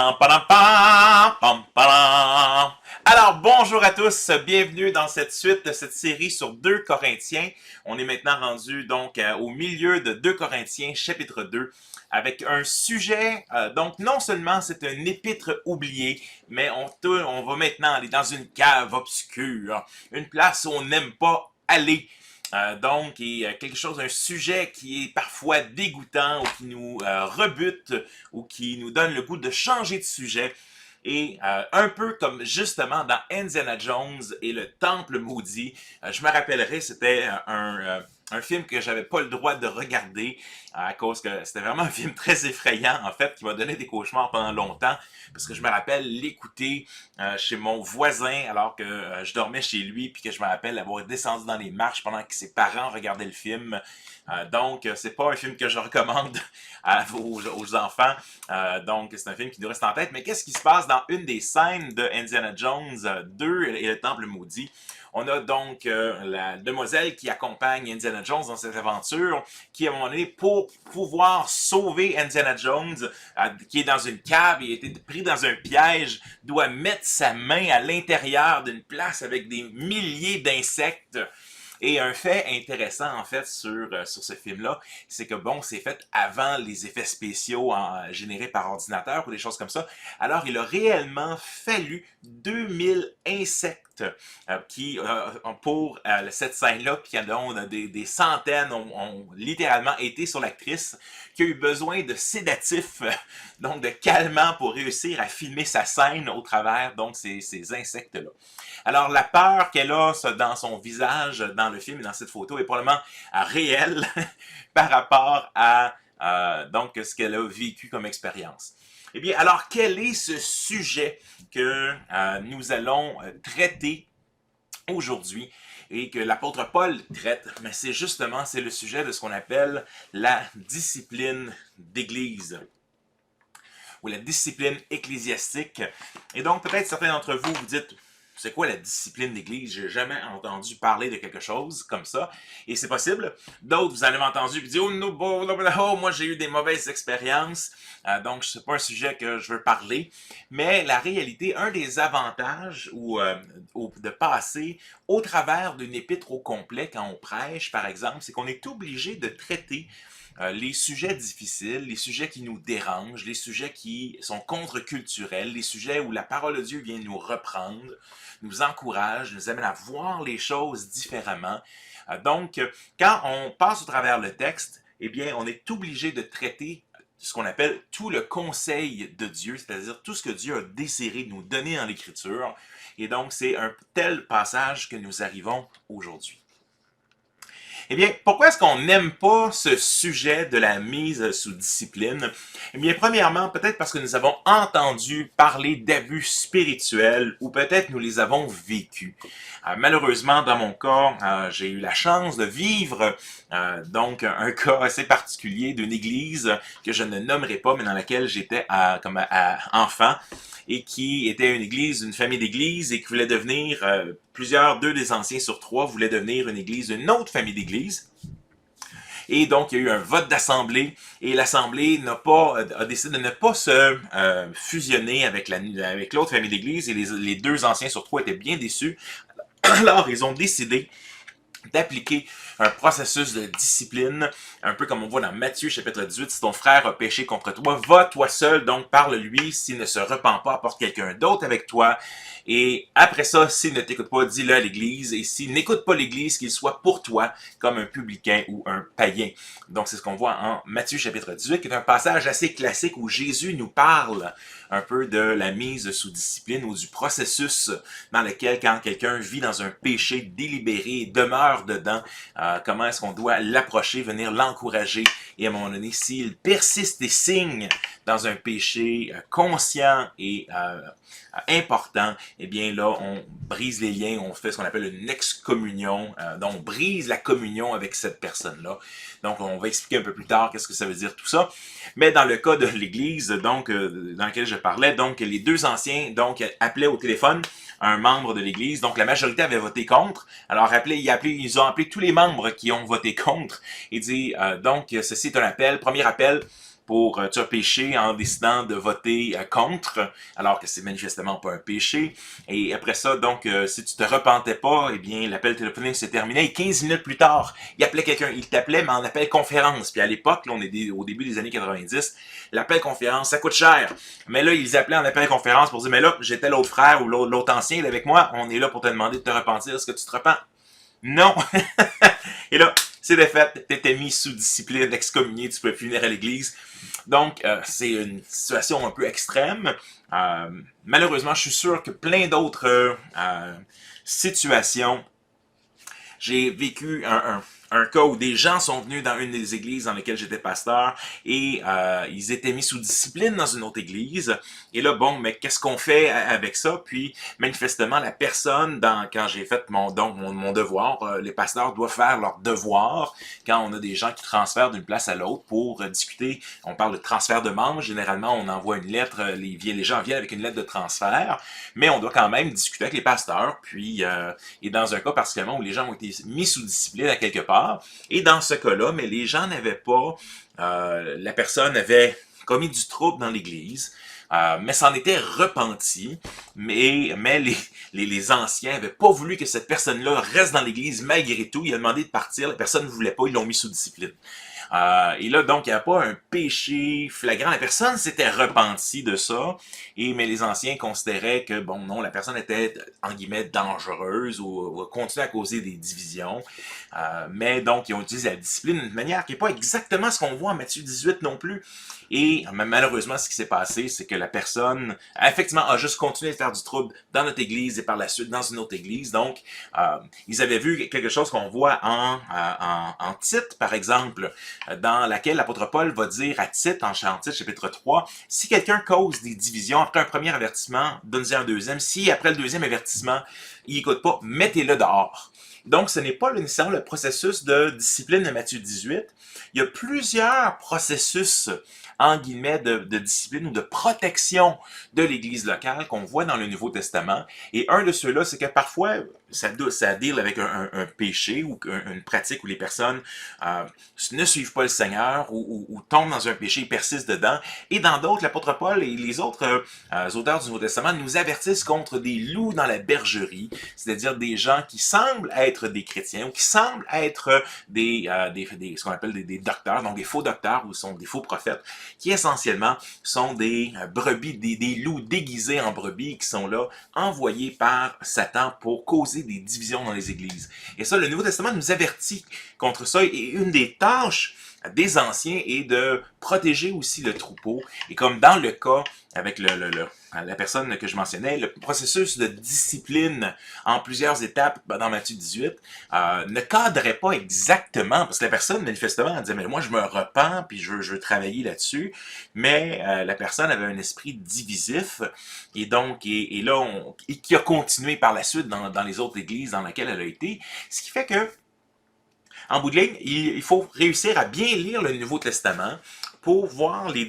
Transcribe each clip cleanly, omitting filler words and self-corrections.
Pam, padam, pam, pam, padam. Alors, bonjour à tous, bienvenue dans cette suite de cette série sur 2 Corinthiens. On est maintenant rendu donc au milieu de 2 Corinthiens, chapitre 2, avec un sujet, donc non seulement c'est un épître oublié, mais on va maintenant aller dans une cave obscure, une place où on n'aime pas aller. Donc, quelque chose, un sujet qui est parfois dégoûtant ou qui nous rebute ou qui nous donne le goût de changer de sujet. Et un peu comme justement dans Indiana Jones et le Temple maudit, je me rappellerai, c'était un film que j'avais pas le droit de regarder à cause que c'était vraiment un film très effrayant en fait qui m'a donné des cauchemars pendant longtemps parce que je me rappelle l'écouter chez mon voisin alors que je dormais chez lui puis que je me rappelle avoir descendu dans les marches pendant que ses parents regardaient le film. Donc, c'est pas un film que je recommande aux enfants. Donc, c'est un film qui nous reste en tête. Mais qu'est-ce qui se passe dans une des scènes de Indiana Jones 2 et le Temple maudit? On a donc la demoiselle qui accompagne Indiana Jones dans cette aventure, qui à un moment donné, pour pouvoir sauver Indiana Jones, qui est dans une cave et a été pris dans un piège, doit mettre sa main à l'intérieur d'une place avec des milliers d'insectes. Et un fait intéressant, en fait, sur ce film-là, c'est que, bon, c'est fait avant les effets spéciaux générés par ordinateur ou des choses comme ça. Alors, il a réellement fallu 2000 insectes pour cette scène-là, puis dont des centaines ont littéralement été sur l'actrice, qui a eu besoin de sédatifs, donc de calmants pour réussir à filmer sa scène au travers, donc, ces insectes-là. Alors, la peur qu'elle a dans son visage, dans le film et dans cette photo, est probablement réelle par rapport à donc, ce qu'elle a vécu comme expérience. Eh bien, alors, quel est ce sujet que nous allons traiter aujourd'hui et que l'apôtre Paul traite? Mais c'est justement, c'est le sujet de ce qu'on appelle la discipline d'église ou la discipline ecclésiastique. Et donc, peut-être certains d'entre vous vous dites, c'est quoi la discipline d'église? J'ai jamais entendu parler de quelque chose comme ça. Et c'est possible. D'autres, vous en avez entendu, puis disent, oh, no, moi j'ai eu des mauvaises expériences. Donc, c'est pas un sujet que je veux parler. Mais la réalité, un des avantages de passer au travers d'une épître au complet quand on prêche, par exemple, c'est qu'on est obligé de traiter les sujets difficiles, les sujets qui nous dérangent, les sujets qui sont contre-culturels, les sujets où la parole de Dieu vient nous reprendre, nous encourage, nous amène à voir les choses différemment. Donc, quand on passe au travers le texte, eh bien, on est obligé de traiter ce qu'on appelle tout le conseil de Dieu, c'est-à-dire tout ce que Dieu a désiré nous donner dans l'Écriture. Et donc, c'est un tel passage que nous arrivons aujourd'hui. Eh bien, pourquoi est-ce qu'on n'aime pas ce sujet de la mise sous discipline? Eh bien, premièrement, peut-être parce que nous avons entendu parler d'abus spirituels ou peut-être nous les avons vécus. Malheureusement, dans mon cas, j'ai eu la chance de vivre donc un cas assez particulier d'une église que je ne nommerai pas, mais dans laquelle j'étais comme enfant et qui était une église, une famille d'églises et qui voulait devenir, deux des anciens sur 3 voulaient devenir une église, une autre famille d'églises. Et donc, il y a eu un vote d'assemblée et l'assemblée a décidé de ne pas se fusionner avec l'autre famille d'églises et les 2 anciens sur 3 étaient bien déçus. Alors, ils ont décidé d'appliquer un processus de discipline, un peu comme on voit dans Matthieu chapitre 18, si ton frère a péché contre toi, va toi seul, donc parle-lui, s'il ne se repent pas, apporte quelqu'un d'autre avec toi, et après ça, s'il ne t'écoute pas, dis-le à l'église, et s'il n'écoute pas l'église, qu'il soit pour toi comme un publicain ou un païen. Donc c'est ce qu'on voit en Matthieu chapitre 18, qui est un passage assez classique où Jésus nous parle un peu de la mise sous discipline ou du processus dans lequel quand quelqu'un vit dans un péché délibéré et demeure dedans, comment est-ce qu'on doit l'approcher, venir l'encourager et à un moment donné, s'il persiste et signe dans un péché conscient et important, eh bien là, on brise les liens, on fait ce qu'on appelle une excommunion, donc on brise la communion avec cette personne-là. Donc, on va expliquer un peu plus tard qu'est-ce que ça veut dire tout ça. Mais dans le cas de l'Église, donc dans lequel je parlais, donc les 2 anciens donc appelaient au téléphone un membre de l'Église. Donc, la majorité avait voté contre. Alors, ils ont appelé tous les membres qui ont voté contre et dit, donc, ceci est un appel, premier appel, tu as péché en décidant de voter contre, alors que c'est manifestement pas un péché. Et après ça, donc, si tu te repentais pas, eh bien, l'appel téléphonique se terminait. Et 15 minutes plus tard, il appelait quelqu'un. Il t'appelait, mais en appel conférence. Puis à l'époque, là, on est au début des années 90, l'appel conférence, ça coûte cher. Mais là, ils appelaient en appel conférence pour dire, mais là, j'étais l'autre frère ou l'autre ancien, il est avec moi. On est là pour te demander de te repentir. Est-ce que tu te repens? Non! Et là, c'est de fait, t'étais mis sous discipline, excommunié, tu pouvais plus venir à l'église. Donc, c'est une situation un peu extrême. Malheureusement, je suis sûr que plein d'autres situations. J'ai vécu un cas où des gens sont venus dans une des églises dans lesquelles j'étais pasteur et ils étaient mis sous discipline dans une autre église. Et là, bon, mais qu'est-ce qu'on fait avec ça? Puis, manifestement, la personne, quand j'ai fait mon devoir, les pasteurs doivent faire leur devoir quand on a des gens qui transfèrent d'une place à l'autre pour discuter. On parle de transfert de membres. Généralement, on envoie une lettre, les gens viennent avec une lettre de transfert, mais on doit quand même discuter avec les pasteurs. Puis, et dans un cas particulièrement où les gens ont été mis sous discipline à quelque part, et dans ce cas-là, mais les gens n'avaient pas, la personne avait commis du trouble dans l'église, mais s'en était repenti, mais les anciens n'avaient pas voulu que cette personne-là reste dans l'église malgré tout. Il a demandé de partir, la personne ne voulait pas, ils l'ont mis sous discipline. Et là, donc, il n'y a pas un péché flagrant. La personne s'était repentie de ça, mais les anciens considéraient que, bon, non, la personne était, en guillemets, dangereuse ou continuait à causer des divisions. Mais donc, ils ont utilisé la discipline d'une manière qui n'est pas exactement ce qu'on voit en Matthieu 18 non plus. Et malheureusement, ce qui s'est passé, c'est que la personne, effectivement, a juste continué de faire du trouble dans notre église et par la suite dans une autre église. Donc, ils avaient vu quelque chose qu'on voit en Tite, par exemple, dans laquelle l'apôtre Paul va dire à Tite, en Tite, chapitre 3, si quelqu'un cause des divisions, après un premier avertissement, donne-y un deuxième. Si après le deuxième avertissement, il n'écoute pas, mettez-le dehors. Donc, ce n'est pas nécessairement le processus de discipline de Matthieu 18. Il y a plusieurs processus, en guillemets, de discipline ou de protection de l'Église locale qu'on voit dans le Nouveau Testament. Et un de ceux-là, c'est que parfois, ça deal avec un péché ou une pratique où les personnes ne suivent pas le Seigneur ou tombent dans un péché et persistent dedans. Et dans d'autres, l'apôtre Paul et les autres auteurs du Nouveau Testament nous avertissent contre des loups dans la bergerie, c'est-à-dire des gens qui semblent être des chrétiens ou qui semblent être ce qu'on appelle des docteurs, donc des faux docteurs ou sont des faux prophètes, qui essentiellement sont des brebis, des loups déguisés en brebis qui sont là, envoyés par Satan pour causer des divisions dans les églises. Et ça, le Nouveau Testament nous avertit contre ça. Et une des tâches des anciens est de protéger aussi le troupeau. Et comme dans le cas avec la personne que je mentionnais, le processus de discipline en plusieurs étapes dans Matthieu 18 ne cadrait pas exactement, parce que la personne manifestement elle disait mais moi je me repens puis je veux travailler là-dessus, mais la personne avait un esprit divisif et donc et là qui a continué par la suite dans les autres églises dans lesquelles elle a été, ce qui fait que en bout de ligne, il faut réussir à bien lire le Nouveau Testament pour voir les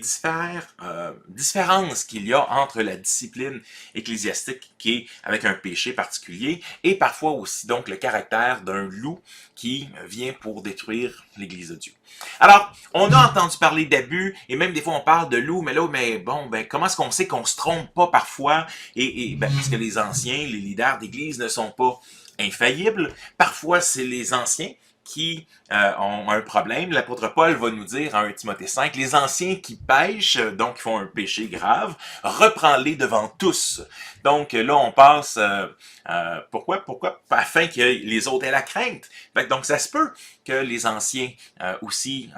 différences qu'il y a entre la discipline ecclésiastique qui est avec un péché particulier et parfois aussi donc le caractère d'un loup qui vient pour détruire l'Église de Dieu. Alors, on a entendu parler d'abus et même des fois on parle de loup, mais là, comment est-ce qu'on sait qu'on se trompe pas parfois parce que les anciens, les leaders d'Église ne sont pas infaillibles. Parfois, c'est les anciens qui ont un problème. L'apôtre Paul va nous dire en 1 Timothée 5, les anciens qui pêchent, donc qui font un péché grave, reprends-les devant tous. Donc là, on passe, pourquoi? Afin que les autres aient la crainte. Donc ça se peut que les anciens aussi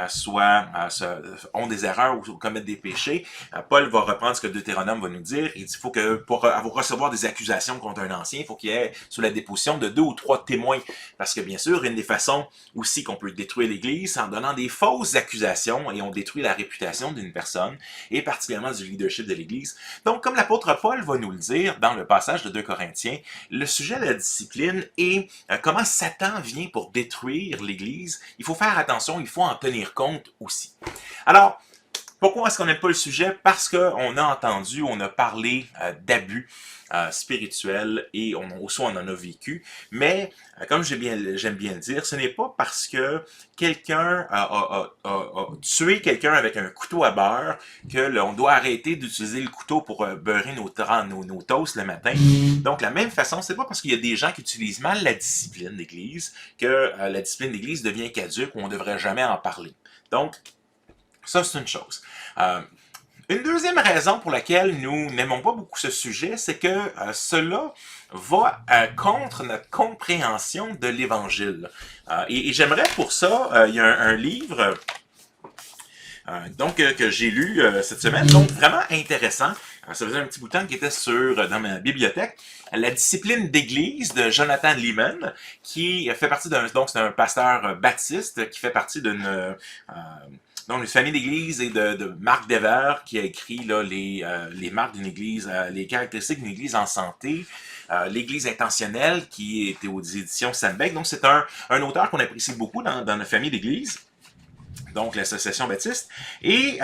ont des erreurs ou commettent des péchés. Paul va reprendre ce que Deutéronome va nous dire. Il dit, faut que pour recevoir des accusations contre un ancien, il faut qu'il y ait sous la déposition de 2 ou 3 témoins. Parce que bien sûr, une des façons aussi qu'on peut détruire l'Église, c'est en donnant des fausses accusations et on détruit la réputation d'une personne et particulièrement du leadership de l'Église. Donc, comme l'apôtre Paul va nous le dire dans le passage de 2 Corinthiens, le sujet de la discipline et comment Satan vient pour détruire l'Église, il faut faire attention, il faut en tenir compte aussi. Alors, Pourquoi est-ce qu'on n'aime pas le sujet? Parce qu'on a entendu, on a parlé d'abus spirituels et aussi on en a vécu. Mais, comme j'aime bien le dire, ce n'est pas parce que quelqu'un a tué quelqu'un avec un couteau à beurre que on doit arrêter d'utiliser le couteau pour beurrer nos toasts le matin. Donc, de la même façon, c'est pas parce qu'il y a des gens qui utilisent mal la discipline d'Église que la discipline d'Église devient caduque ou on ne devrait jamais en parler. Donc, ça, c'est une chose. Une deuxième raison pour laquelle nous n'aimons pas beaucoup ce sujet, c'est que cela va contre notre compréhension de l'Évangile. Et j'aimerais pour ça, il y a un livre que j'ai lu cette semaine, donc vraiment intéressant. Ça faisait un petit bout de temps qu'il était dans ma bibliothèque. La discipline d'Église de Jonathan Leeman, qui fait partie donc c'est un pasteur baptiste qui fait partie d'une famille d'église et de Marc Dever qui a écrit là, les marques d'une église, les caractéristiques d'une église en santé, l'église intentionnelle qui était aux éditions Sandbeck. Donc c'est un auteur qu'on apprécie beaucoup dans notre famille d'église, donc l'association baptiste. Et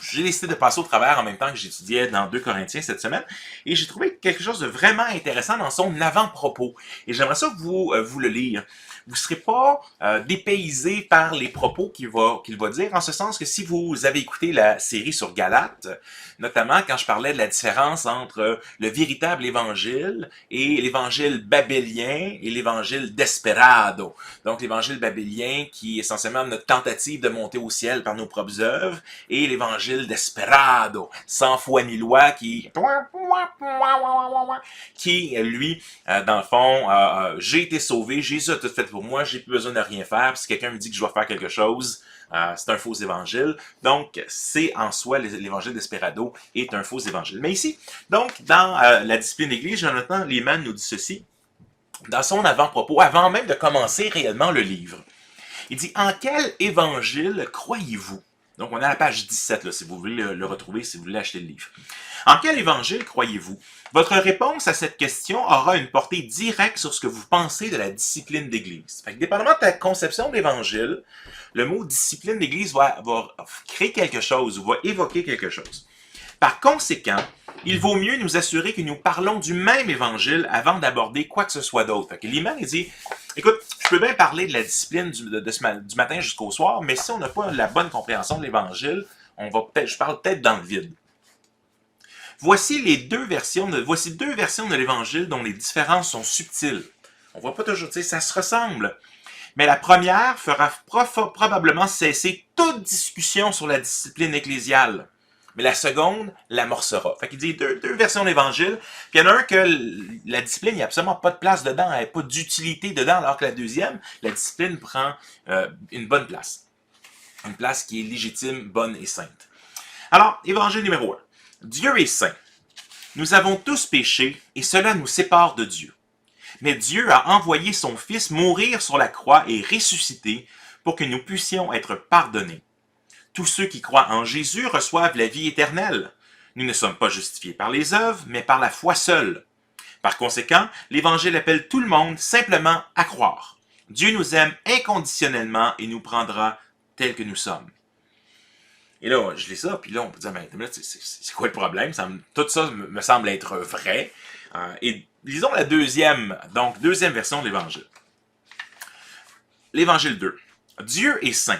j'ai décidé de passer au travers en même temps que j'étudiais dans 2 Corinthiens cette semaine, et j'ai trouvé quelque chose de vraiment intéressant dans son avant-propos. Et j'aimerais ça vous le lire. Vous ne serez pas dépaysé par les propos qu'il va dire, en ce sens que si vous avez écouté la série sur Galates, notamment quand je parlais de la différence entre le véritable évangile et l'évangile babylien et l'évangile desperado. Donc l'évangile babylien qui est essentiellement notre tentative de monter au ciel par nos propres œuvres, et l'évangile desperado, sans foi ni loi, qui lui, dans le fond, j'ai été sauvé, Jésus a tout fait pour moi, j'ai plus besoin de rien faire, puis si quelqu'un me dit que je dois faire quelque chose, c'est un faux évangile. Donc, c'est en soi, l'évangile desperado est un faux évangile. Mais ici, donc, dans la discipline d'Église, Jonathan Leeman nous dit ceci, dans son avant-propos, avant même de commencer réellement le livre. Il dit, « En quel évangile croyez-vous? » Donc, on est à la page 17, là, si vous voulez le retrouver, si vous voulez acheter le livre. « En quel évangile croyez-vous? Votre réponse à cette question aura une portée directe sur ce que vous pensez de la discipline d'Église. » Fait que, dépendamment de ta conception de l'Évangile, le mot discipline d'Église va créer quelque chose ou va évoquer quelque chose. Par conséquent, il vaut mieux nous assurer que nous parlons du même Évangile avant d'aborder quoi que ce soit d'autre. Fait que Leeman, il dit, écoute, je peux bien parler de la discipline du matin jusqu'au soir, mais si on n'a pas la bonne compréhension de l'Évangile, je parle peut-être dans le vide. Voici deux versions de l'Évangile dont les différences sont subtiles. On ne voit pas toujours, ça se ressemble. Mais la première fera probablement cesser toute discussion sur la discipline ecclésiale. Mais la seconde l'amorcera. Fait qu'il dit deux versions d'Évangile. Puis il y en a un que la discipline, il n'y a absolument pas de place dedans, elle n'a pas d'utilité dedans, alors que la deuxième, la discipline prend une bonne place. Une place qui est légitime, bonne et sainte. Alors, Évangile numéro 1. Dieu est saint. Nous avons tous péché et cela nous sépare de Dieu. Mais Dieu a envoyé son Fils mourir sur la croix et ressusciter pour que nous puissions être pardonnés. Tous ceux qui croient en Jésus reçoivent la vie éternelle. Nous ne sommes pas justifiés par les œuvres, mais par la foi seule. Par conséquent, l'Évangile appelle tout le monde simplement à croire. Dieu nous aime inconditionnellement et nous prendra tels que nous sommes. Et là, je lis ça, puis là, on peut dire, mais c'est quoi le problème? Tout ça me semble être vrai. Et lisons la deuxième version de l'Évangile. L'Évangile 2. Dieu est saint.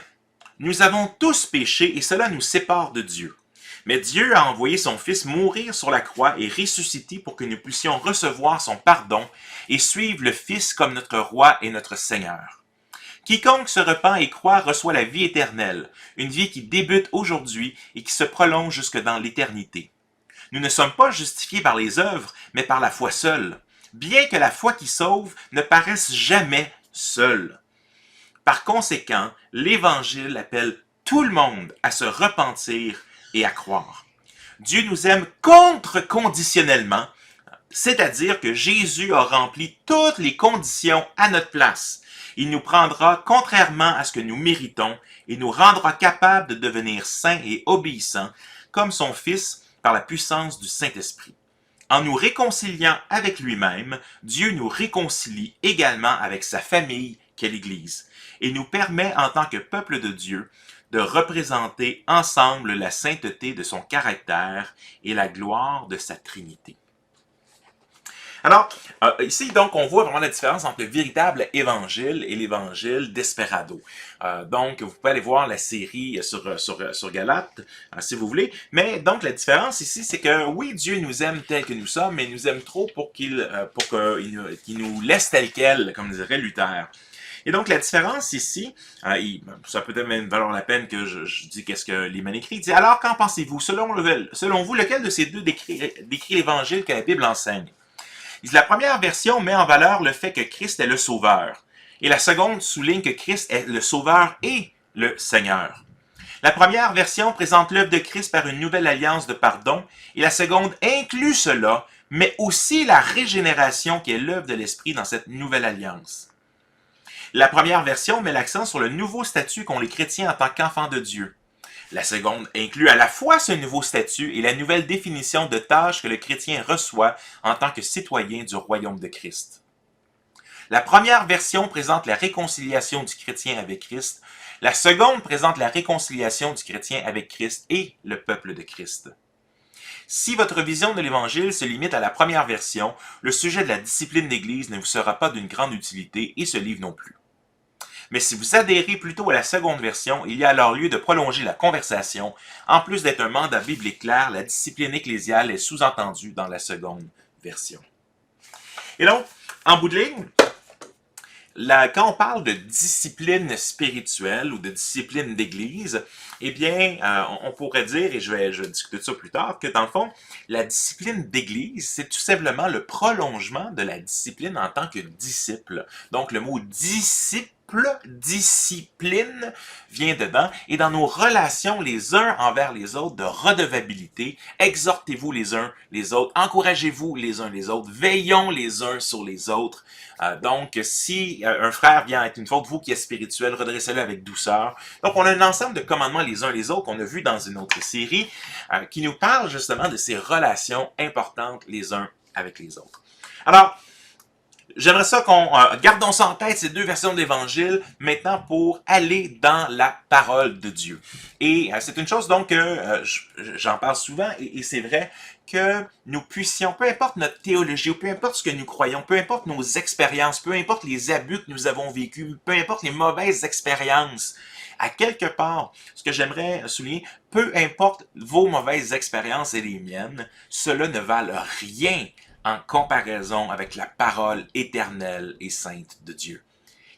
Nous avons tous péché et cela nous sépare de Dieu. Mais Dieu a envoyé son Fils mourir sur la croix et ressusciter pour que nous puissions recevoir son pardon et suivre le Fils comme notre roi et notre Seigneur. Quiconque se repent et croit reçoit la vie éternelle, une vie qui débute aujourd'hui et qui se prolonge jusque dans l'éternité. Nous ne sommes pas justifiés par les œuvres, mais par la foi seule, bien que la foi qui sauve ne paraisse jamais seule. Par conséquent, l'Évangile appelle tout le monde à se repentir et à croire. Dieu nous aime contre-conditionnellement, c'est-à-dire que Jésus a rempli toutes les conditions à notre place. Il nous prendra contrairement à ce que nous méritons et nous rendra capables de devenir saints et obéissants comme son Fils par la puissance du Saint-Esprit. En nous réconciliant avec lui-même, Dieu nous réconcilie également avec sa famille qu'est l'Église et nous permet en tant que peuple de Dieu de représenter ensemble la sainteté de son caractère et la gloire de sa Trinité. Alors, ici, donc, on voit vraiment la différence entre le véritable évangile et l'évangile Desperado. Donc, vous pouvez aller voir la série sur Galates, si vous voulez. Mais donc, la différence ici, c'est que oui, Dieu nous aime tel que nous sommes, mais il nous aime trop pour qu'il nous laisse tel quel, comme dirait Luther. Et donc, la différence ici, ça peut-être même valoir la peine que je dis qu'est-ce que Liman écrit. Il dit, alors, qu'en pensez-vous? Selon vous, lequel de ces deux décrit l'évangile que la Bible enseigne? La première version met en valeur le fait que Christ est le Sauveur. Et la seconde souligne que Christ est le Sauveur et le Seigneur. La première version présente l'œuvre de Christ par une nouvelle alliance de pardon, et la seconde inclut cela, mais aussi la régénération qui est l'œuvre de l'Esprit dans cette nouvelle alliance. La première version met l'accent sur le nouveau statut qu'ont les chrétiens en tant qu'enfants de Dieu. La seconde inclut à la fois ce nouveau statut et la nouvelle définition de tâches que le chrétien reçoit en tant que citoyen du royaume de Christ. La première version présente la réconciliation du chrétien avec Christ. La seconde présente la réconciliation du chrétien avec Christ et le peuple de Christ. Si votre vision de l'Évangile se limite à la première version, le sujet de la discipline d'Église ne vous sera pas d'une grande utilité et ce livre non plus. Mais si vous adhérez plutôt à la seconde version, il y a alors lieu de prolonger la conversation. En plus d'être un mandat biblique clair, la discipline ecclésiale est sous-entendue dans la seconde version. Et donc, en bout de ligne, quand on parle de discipline spirituelle ou de discipline d'église, eh bien, on pourrait dire, et je vais discuter de ça plus tard, que dans le fond, la discipline d'église, c'est tout simplement le prolongement de la discipline en tant que disciple. Donc, le mot discipline vient dedans, et dans nos relations les uns envers les autres de redevabilité, exhortez-vous les uns les autres, encouragez-vous les uns les autres, veillons les uns sur les autres. Donc, si un frère vient avec une faute, vous qui êtes spirituel, redressez-le avec douceur. Donc, on a un ensemble de commandements les uns les autres qu'on a vu dans une autre série qui nous parle justement de ces relations importantes les uns avec les autres. Alors, j'aimerais ça qu'on gardons ça en tête, ces deux versions de l'Évangile, maintenant pour aller dans la parole de Dieu. Et c'est une chose donc que j'en parle souvent, et c'est vrai que nous puissions, peu importe notre théologie, ou peu importe ce que nous croyons, peu importe nos expériences, peu importe les abus que nous avons vécus, peu importe les mauvaises expériences, à quelque part, ce que j'aimerais souligner, peu importe vos mauvaises expériences et les miennes, cela ne valent rien en comparaison avec la parole éternelle et sainte de Dieu.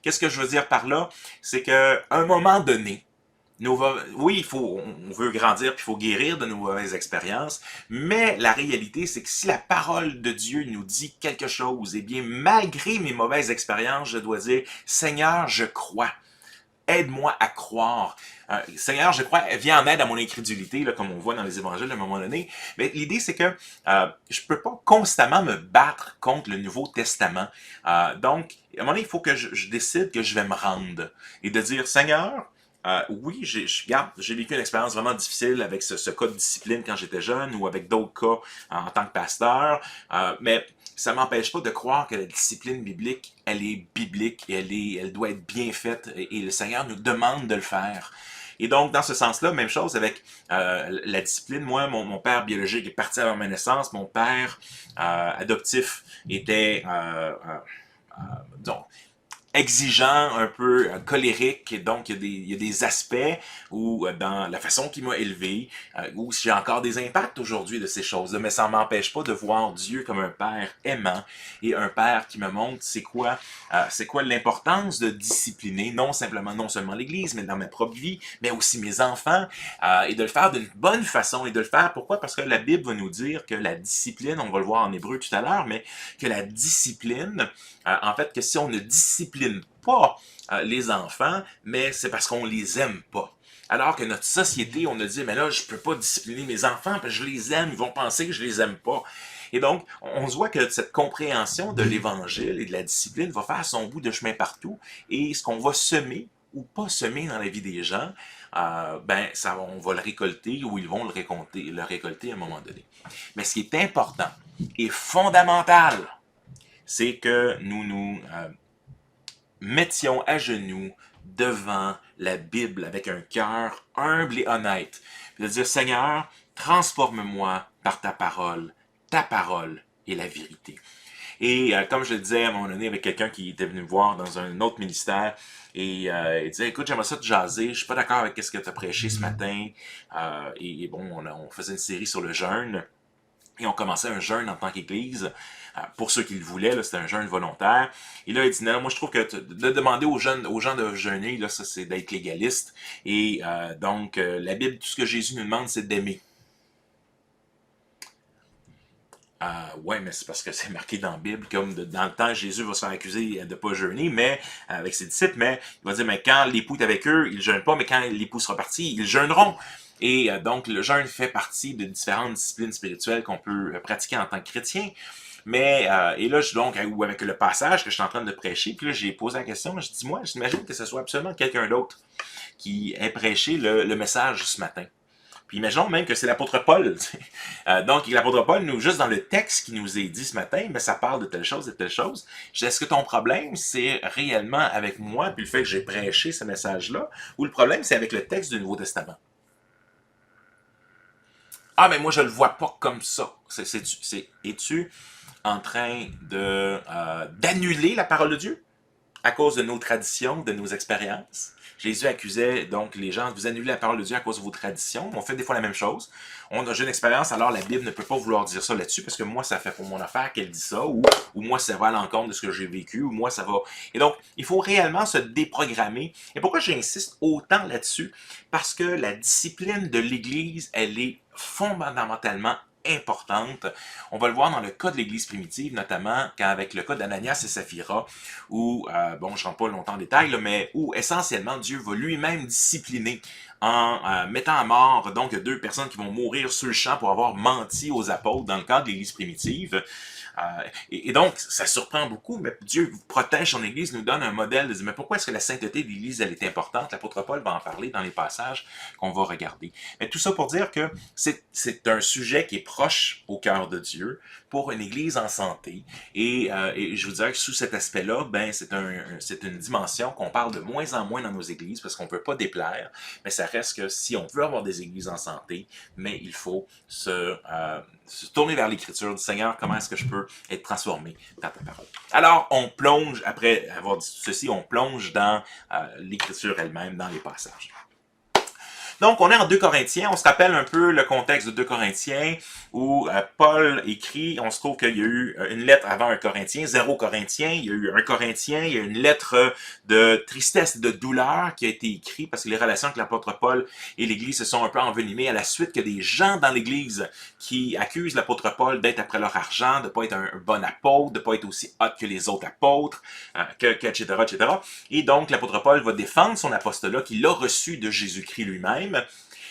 Qu'est-ce que je veux dire par là? C'est qu'à un moment donné, oui, on veut grandir puis il faut guérir de nos mauvaises expériences, mais la réalité, c'est que si la parole de Dieu nous dit quelque chose, eh bien, malgré mes mauvaises expériences, je dois dire, Seigneur, je crois. Aide-moi à croire. Seigneur, je crois, viens en aide à mon incrédulité, là, comme on voit dans les évangiles à un moment donné. Mais l'idée, c'est que je peux pas constamment me battre contre le Nouveau Testament. Donc, à un moment donné, il faut que je décide que je vais me rendre et de dire, Seigneur, oui, j'ai vécu une expérience vraiment difficile avec ce cas de discipline quand j'étais jeune ou avec d'autres cas en tant que pasteur, mais ça ne m'empêche pas de croire que la discipline biblique, elle est biblique et elle doit être bien faite et le Seigneur nous demande de le faire. Et donc, dans ce sens-là, même chose avec la discipline. Moi, mon père biologique est parti avant ma naissance. Mon père adoptif était, donc, exigeant, un peu colérique, et donc il y a des aspects où dans la façon qu'il m'a élevé, où j'ai encore des impacts aujourd'hui de ces choses-là, mais ça ne m'empêche pas de voir Dieu comme un père aimant et un père qui me montre c'est quoi l'importance de discipliner non seulement l'Église, mais dans ma propre vie, mais aussi mes enfants, et de le faire d'une bonne façon, et de le faire, pourquoi? Parce que la Bible va nous dire que la discipline, on va le voir en hébreu tout à l'heure, mais que la discipline, en fait, que si on ne discipline pas les enfants, mais c'est parce qu'on les aime pas. Alors que notre société, on a dit, mais là, je peux pas discipliner mes enfants parce que je les aime, ils vont penser que je les aime pas. Et donc, on se voit que cette compréhension de l'Évangile et de la discipline va faire son bout de chemin partout, et ce qu'on va semer ou pas semer dans la vie des gens, on va le récolter ou ils vont le récolter à un moment donné. Mais ce qui est important et fondamental, c'est que nous nous mettions à genoux devant la Bible avec un cœur humble et honnête. Puis de dire, Seigneur, transforme-moi par ta parole est la vérité. Et comme je le disais à un moment donné avec quelqu'un qui était venu me voir dans un autre ministère, et il disait, écoute, j'aimerais ça te jaser, je suis pas d'accord avec ce que tu as prêché ce matin. Et bon, on faisait une série sur le jeûne. Et on commençait un jeûne en tant qu'Église. Pour ceux qui le voulaient, c'était un jeûne volontaire. Et là, il dit, non, moi je trouve que de demander aux gens de jeûner, là, ça c'est d'être légaliste. Et donc, la Bible, tout ce que Jésus nous demande, c'est d'aimer. Ouais, mais c'est parce que c'est marqué dans la Bible, comme dans le temps, Jésus va se faire accuser de ne pas jeûner, mais avec ses disciples, mais il va dire, mais quand l'époux est avec eux, ils ne jeûnent pas, mais quand l'époux sera parti, ils jeûneront. Et donc, le jeûne fait partie de différentes disciplines spirituelles qu'on peut pratiquer en tant que chrétien. Mais, et là, donc, ou avec le passage que je suis en train de prêcher, puis là, j'ai posé la question, je dis, moi, j'imagine que ce soit absolument quelqu'un d'autre qui ait prêché le message ce matin. Puis imaginons même que c'est l'apôtre Paul. Donc, l'apôtre Paul, nous, juste dans le texte qui nous est dit ce matin, mais ça parle de telle chose, de telle chose. Je dis, est-ce que ton problème, c'est réellement avec moi, puis le fait que j'ai prêché ce message-là, ou le problème, c'est avec le texte du Nouveau Testament? Ah, mais moi, je le vois pas comme ça. Es-tu en train d'annuler la parole de Dieu à cause de nos traditions, de nos expériences? Jésus accusait donc les gens, vous annulez la parole de Dieu à cause de vos traditions. On fait des fois la même chose. On a une expérience, alors la Bible ne peut pas vouloir dire ça là-dessus, parce que moi, ça fait pour mon affaire qu'elle dit ça, ou moi, ça va à l'encontre de ce que j'ai vécu, ou moi, ça va... Et donc, il faut réellement se déprogrammer. Et pourquoi j'insiste autant là-dessus? Parce que la discipline de l'Église, elle est fondamentalement importante. On va le voir dans le cas de l'Église primitive, notamment quand avec le cas d'Ananias et Saphira, où, bon, je ne rentre pas longtemps en détail, là, mais où essentiellement Dieu va lui-même discipliner en mettant à mort donc deux personnes qui vont mourir sur le champ pour avoir menti aux apôtres dans le cas de l'Église primitive. Et donc, ça surprend beaucoup, mais Dieu protège son Église, nous donne un modèle de dire, mais pourquoi est-ce que la sainteté de l'Église, elle est importante? L'apôtre Paul va en parler dans les passages qu'on va regarder. Mais tout ça pour dire que c'est un sujet qui est proche au cœur de Dieu pour une Église en santé. Et je vous dirais que sous cet aspect-là, ben, c'est une dimension qu'on parle de moins en moins dans nos églises parce qu'on ne peut pas déplaire, mais ça reste que si on veut avoir des églises en santé, mais il faut se tourner vers l'Écriture, du Seigneur, comment est-ce que je peux être transformé dans ta parole. Alors, on plonge, après avoir dit ceci, on plonge dans l'Écriture elle-même, dans les passages. Donc, on est en 2 Corinthiens. On se rappelle un peu le contexte de 2 Corinthiens où Paul écrit, on se trouve qu'il y a eu une lettre avant un Corinthien, 0 Corinthien, il y a eu un Corinthien, il y a une lettre de tristesse, de douleur qui a été écrite parce que les relations avec l'apôtre Paul et l'Église se sont un peu envenimées à la suite que des gens dans l'Église qui accusent l'apôtre Paul d'être après leur argent, de ne pas être un bon apôtre, de ne pas être aussi hot que les autres apôtres, etc., etc. Et donc, l'apôtre Paul va défendre son apostolat qu'il a reçu de Jésus-Christ lui-même.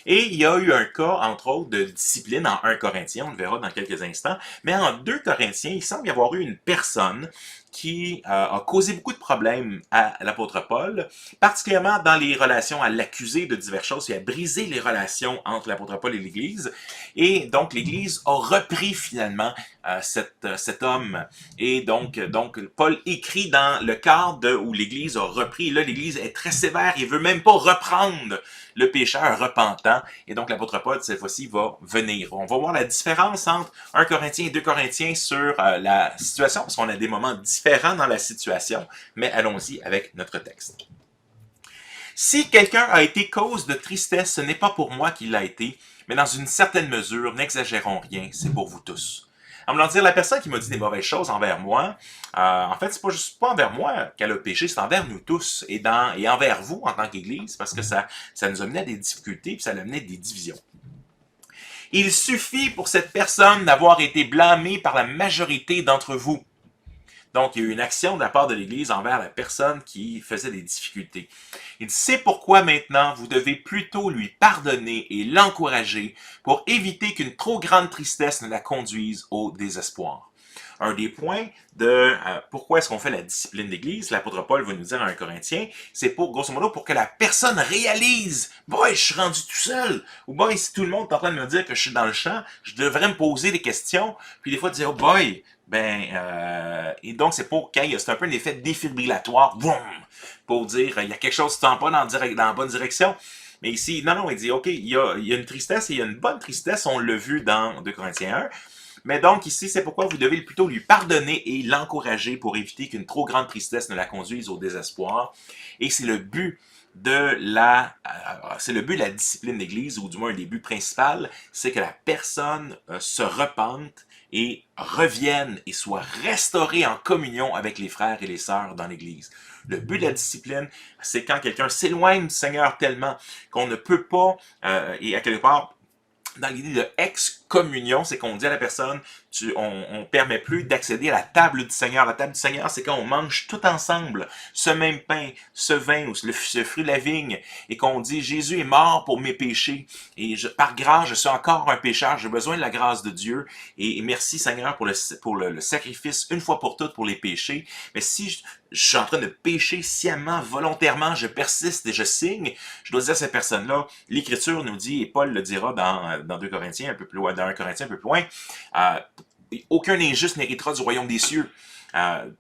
Et il y a eu un cas, entre autres, de discipline en 1 Corinthien, on le verra dans quelques instants, mais en 2 Corinthiens, il semble y avoir eu une personne qui a causé beaucoup de problèmes à l'apôtre Paul, particulièrement dans les relations à l'accusé de diverses choses, et a brisé les relations entre l'apôtre Paul et l'Église. Et donc, l'Église a repris finalement cet homme. Et donc, Paul écrit dans le cadre où l'Église a repris. Et là, l'Église est très sévère, il ne veut même pas reprendre le pécheur repentant. Et donc, l'apôtre Paul, cette fois-ci, va venir. On va voir la différence entre 1 Corinthien et 2 Corinthiens sur la situation, parce qu'on a des moments différents dans la situation, mais allons-y avec notre texte. Si quelqu'un a été cause de tristesse, ce n'est pas pour moi qu'il l'a été, mais dans une certaine mesure, n'exagérons rien, c'est pour vous tous. En voulant dire, la personne qui m'a dit des mauvaises choses envers moi, en fait, c'est pas juste pas envers moi qu'elle a péché, c'est envers nous tous et envers vous en tant qu'Église, parce que ça nous a mené à des difficultés, puis ça a amené des divisions. Il suffit pour cette personne d'avoir été blâmée par la majorité d'entre vous. Donc, il y a eu une action de la part de l'Église envers la personne qui faisait des difficultés. Il dit, c'est pourquoi maintenant vous devez plutôt lui pardonner et l'encourager pour éviter qu'une trop grande tristesse ne la conduise au désespoir. un des points de pourquoi est-ce qu'on fait la discipline d'église, l'apôtre Paul va nous dire à un Corinthien, c'est pour, grosso modo, pour que la personne réalise, boy, je suis rendu tout seul, ou boy, si tout le monde est en train de me dire que je suis dans le champ, je devrais me poser des questions, puis des fois dire, oh boy, et donc c'est pour quand c'est un peu un effet défibrillatoire, boum, pour dire, il y a quelque chose qui ne tend pas dans la bonne direction. Mais ici, non, il dit, OK, il y a une tristesse et il y a une bonne tristesse, on l'a vu dans 2 Corinthiens 1. Mais donc ici, c'est pourquoi vous devez plutôt lui pardonner et l'encourager pour éviter qu'une trop grande tristesse ne la conduise au désespoir. Et c'est le but de la discipline d'église, ou du moins un des buts principaux, c'est que la personne se repente et revienne et soit restaurée en communion avec les frères et les sœurs dans l'église. Le but de la discipline, c'est quand quelqu'un s'éloigne du Seigneur tellement qu'on ne peut pas, et à quelque part, dans l'idée de ex-communion, c'est qu'on dit à la personne, on permet plus d'accéder à la table du Seigneur. La table du Seigneur, c'est quand on mange tout ensemble ce même pain, ce vin ou ce fruit de la vigne, et qu'on dit, Jésus est mort pour mes péchés, et par grâce, je suis encore un pécheur, j'ai besoin de la grâce de Dieu, et merci Seigneur pour le sacrifice une fois pour toutes pour les péchés. Mais si je suis en train de pécher sciemment, volontairement, je persiste et je signe, je dois dire à cette personne-là, l'Écriture nous dit, et Paul le dira dans 2 Corinthiens un peu plus loin, dans 1 Corinthiens un peu plus loin, aucun injuste n'héritera du royaume des cieux.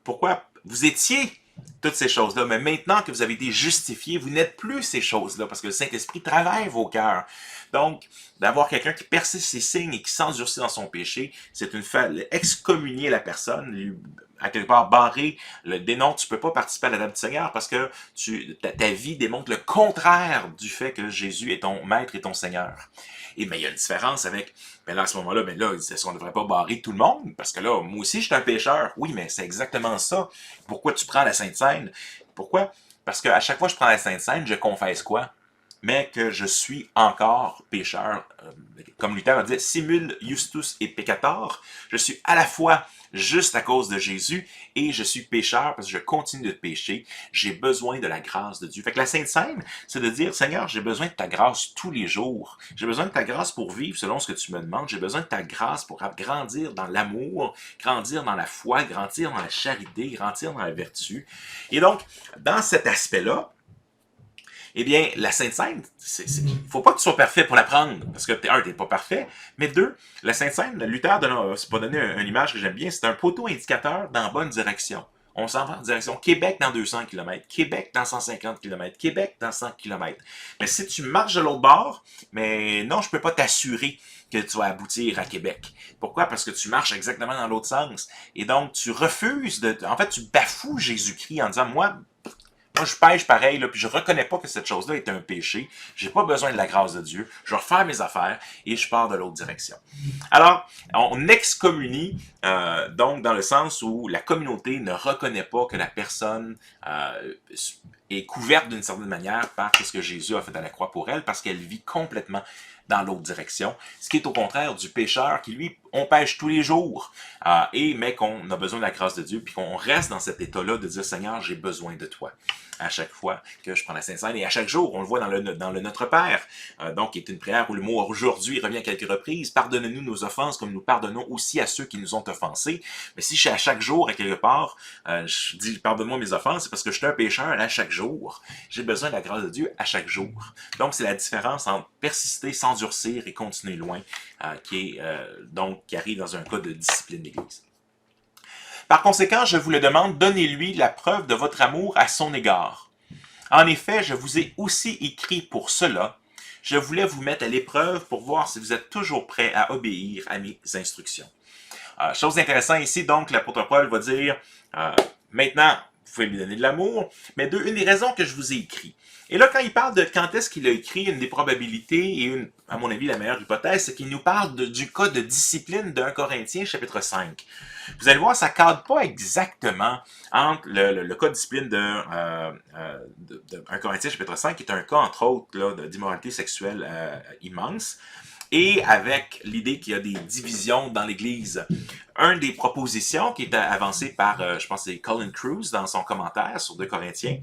Pourquoi? Vous étiez toutes ces choses-là, mais maintenant que vous avez été justifiés, vous n'êtes plus ces choses-là, parce que le Saint-Esprit travaille vos cœurs. Donc, d'avoir quelqu'un qui persiste ses signes et qui s'endurcit dans son péché, c'est une excommunier la personne, lui, à quelque part barrer le dénom, tu peux pas participer à la table du Seigneur parce que ta vie démontre le contraire du fait que Jésus est ton maître et ton Seigneur. Et mais il y a une différence avec, mais là à ce moment-là, est-ce qu'on ne devrait pas barrer tout le monde? Parce que là, moi aussi je suis un pécheur. Oui, mais c'est exactement ça. Pourquoi tu prends la Sainte Seine? Pourquoi? Parce qu'à chaque fois que je prends la Sainte Seine, je confesse quoi? Mais que je suis encore pécheur. Comme Luther a dit, simul justus et peccator. Je suis à la fois juste à cause de Jésus et je suis pécheur parce que je continue de pécher. J'ai besoin de la grâce de Dieu. Fait que la Sainte Seine, c'est de dire, Seigneur, j'ai besoin de ta grâce tous les jours. J'ai besoin de ta grâce pour vivre selon ce que tu me demandes. J'ai besoin de ta grâce pour grandir dans l'amour, grandir dans la foi, grandir dans la charité, grandir dans la vertu. Et donc, dans cet aspect-là, eh bien, la Sainte Seine, il ne faut pas que tu sois parfait pour la prendre, parce que, un, tu n'es pas parfait, mais deux, la Sainte Seine, Luther, c'est pas donné une image que j'aime bien, c'est un poteau indicateur dans la bonne direction. On s'en va en direction Québec dans 200 km, Québec dans 150 km, Québec dans 100 km. Mais si tu marches de l'autre bord, mais non, je peux pas t'assurer que tu vas aboutir à Québec. Pourquoi? Parce que tu marches exactement dans l'autre sens. Et donc, tu refuses en fait, tu bafoues Jésus-Christ en disant, moi, je pêche pareil, là, puis je reconnais pas que cette chose-là est un péché. J'ai pas besoin de la grâce de Dieu. Je vais refaire mes affaires et je pars de l'autre direction. Alors, on excommunie, donc dans le sens où la communauté ne reconnaît pas que la personne est couverte d'une certaine manière par ce que Jésus a fait à la croix pour elle, parce qu'elle vit complètement dans l'autre direction, ce qui est au contraire du pécheur qui, lui, on pêche tous les jours, mais qu'on a besoin de la grâce de Dieu, puis qu'on reste dans cet état-là de dire, Seigneur, j'ai besoin de toi, à chaque fois que je prends la Sainte Seine, et à chaque jour, on le voit dans le Notre Père, donc qui est une prière où le mot « aujourd'hui » revient à quelques reprises, pardonne-nous nos offenses comme nous pardonnons aussi à ceux qui nous ont offensés, mais si je suis à chaque jour, à quelque part, je dis « pardonne-moi mes offenses », c'est parce que je suis un pécheur à chaque jour, j'ai besoin de la grâce de Dieu à chaque jour. Donc, c'est la différence entre persister, s'endurcir et continuer loin, qui arrive dans un cas de discipline d'église. Par conséquent, je vous le demande, donnez-lui la preuve de votre amour à son égard. En effet, je vous ai aussi écrit pour cela. Je voulais vous mettre à l'épreuve pour voir si vous êtes toujours prêt à obéir à mes instructions. Chose intéressante ici, donc, l'apôtre Paul va dire, maintenant, vous pouvez lui donner de l'amour, mais une des raisons que je vous ai écrit. Et là, quand il parle de quand est-ce qu'il a écrit, une des probabilités, et à mon avis, la meilleure hypothèse, c'est qu'il nous parle du cas de discipline de 1 Corinthiens, chapitre 5. Vous allez voir, ça ne cadre pas exactement entre le cas de discipline de 1 Corinthiens, chapitre 5, qui est un cas, entre autres, d'immoralité sexuelle immense. et avec l'idée qu'il y a des divisions dans l'Église. Un des propositions qui est avancée par, je pense que c'est Colin Cruz dans son commentaire sur 2 Corinthiens,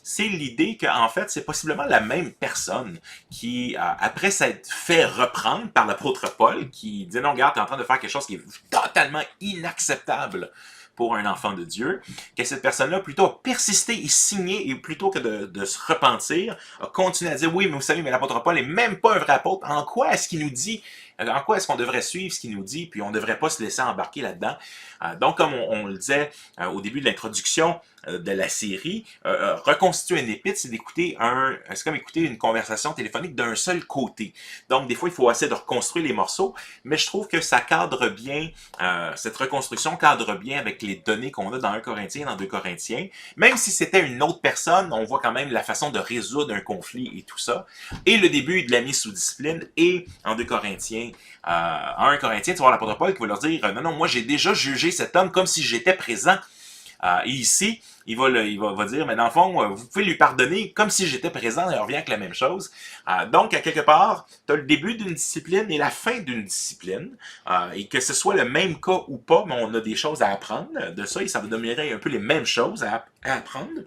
c'est l'idée qu'en fait, c'est possiblement la même personne qui, après s'être fait reprendre par l'apôtre Paul, qui dit non, regarde, t'es en train de faire quelque chose qui est totalement inacceptable pour un enfant de Dieu, que cette personne-là plutôt a persisté et signé, et plutôt que de se repentir, a continué à dire, oui, mais vous savez, mais l'apôtre Paul n'est même pas un vrai apôtre. En quoi est-ce qu'il nous dit, en quoi est-ce qu'on devrait suivre ce qu'il nous dit, puis on ne devrait pas se laisser embarquer là-dedans. Donc, comme on le disait au début de l'introduction de la série, reconstituer un épître, c'est comme écouter une conversation téléphonique d'un seul côté. Donc, des fois, il faut essayer de reconstruire les morceaux, mais je trouve que ça cadre bien, cette reconstruction cadre bien avec les données qu'on a dans 1 Corinthien et dans 2 Corinthiens. Même si c'était une autre personne, on voit quand même la façon de résoudre un conflit et tout ça. Et le début de la mise sous discipline, et en 2 Corinthiens, en 1 Corinthien, tu vas voir l'apôtre Paul qui va leur dire, non, non, moi j'ai déjà jugé cet homme comme si j'étais présent. Et ici, il va dire, mais dans le fond, vous pouvez lui pardonner comme si j'étais présent, et on revient avec la même chose. Donc, à quelque part, tu as le début d'une discipline et la fin d'une discipline, et que ce soit le même cas ou pas, mais on a des choses à apprendre de ça, et ça va demeurer un peu les mêmes choses à apprendre.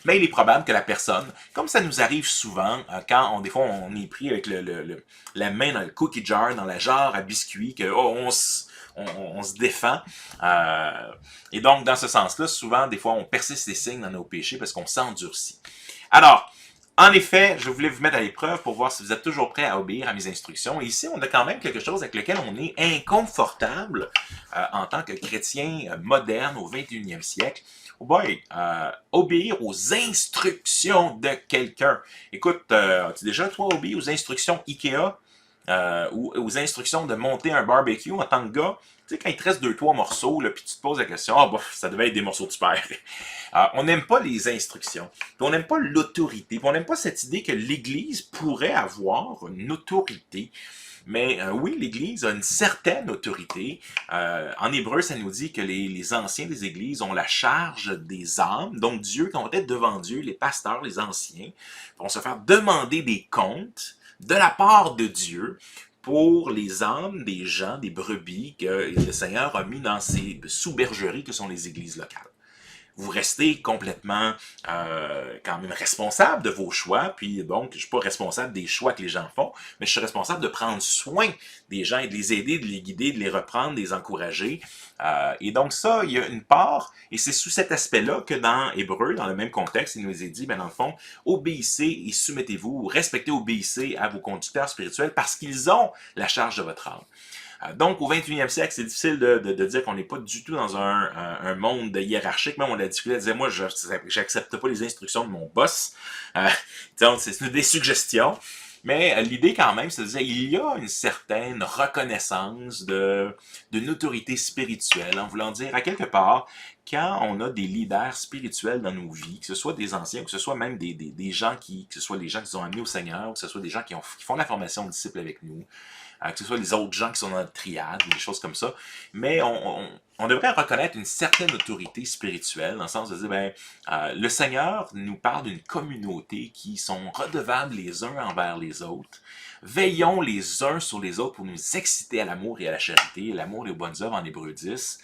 Mais il est probable que la personne, comme ça nous arrive souvent, quand des fois on est pris avec la main dans le cookie jar, dans la jarre à biscuits, que on se défend. Et donc, dans ce sens-là, souvent, des fois, on persiste les signes dans nos péchés parce qu'on s'endurcit. Alors, en effet, je voulais vous mettre à l'épreuve pour voir si vous êtes toujours prêts à obéir à mes instructions. Et ici, on a quand même quelque chose avec lequel on est inconfortable en tant que chrétien moderne au 21e siècle. Oh boy, obéir aux instructions de quelqu'un. Écoute, as-tu déjà, toi, obéi aux instructions IKEA ou aux instructions de monter un barbecue en tant que gars? Tu sais, quand il te reste 2-3 morceaux, là, puis tu te poses la question, bof, ça devait être des morceaux de super. On n'aime pas les instructions, puis on n'aime pas l'autorité, puis on n'aime pas cette idée que l'Église pourrait avoir une autorité. Mais oui, l'Église a une certaine autorité. En hébreu, ça nous dit que les anciens des Églises ont la charge des âmes. Donc Dieu, quand on va être devant Dieu, les pasteurs, les anciens, vont se faire demander des comptes de la part de Dieu pour les âmes des gens, des brebis que le Seigneur a mis dans ses sous-bergeries que sont les églises locales. Vous restez complètement quand même responsable de vos choix, puis donc je ne suis pas responsable des choix que les gens font, mais je suis responsable de prendre soin des gens et de les aider, de les guider, de les reprendre, de les encourager. Et donc ça, il y a une part, et c'est sous cet aspect-là que dans Hébreu, dans le même contexte, il nous est dit, dans le fond, obéissez et soumettez-vous, respectez, obéissez à vos conducteurs spirituels parce qu'ils ont la charge de votre âme. Donc, au 21e siècle, c'est difficile de dire qu'on n'est pas du tout dans un monde hiérarchique. Même on a difficulté à dire, moi, je n'accepte pas les instructions de mon boss. Donc, c'est des suggestions. Mais l'idée quand même, c'est de dire il y a une certaine reconnaissance d'une autorité spirituelle, en voulant dire à quelque part, quand on a des leaders spirituels dans nos vies, que ce soit des anciens, que ce soit même des gens que ce soit des gens qui sont amenés au Seigneur, que ce soit des gens qui font la formation de disciples avec nous, que ce soit les autres gens qui sont dans le triade, ou des choses comme ça, mais on devrait reconnaître une certaine autorité spirituelle, dans le sens de dire, le Seigneur nous parle d'une communauté qui sont redevables les uns envers les autres. Veillons les uns sur les autres pour nous exciter à l'amour et à la charité, l'amour et aux bonnes œuvres en Hébreux 10.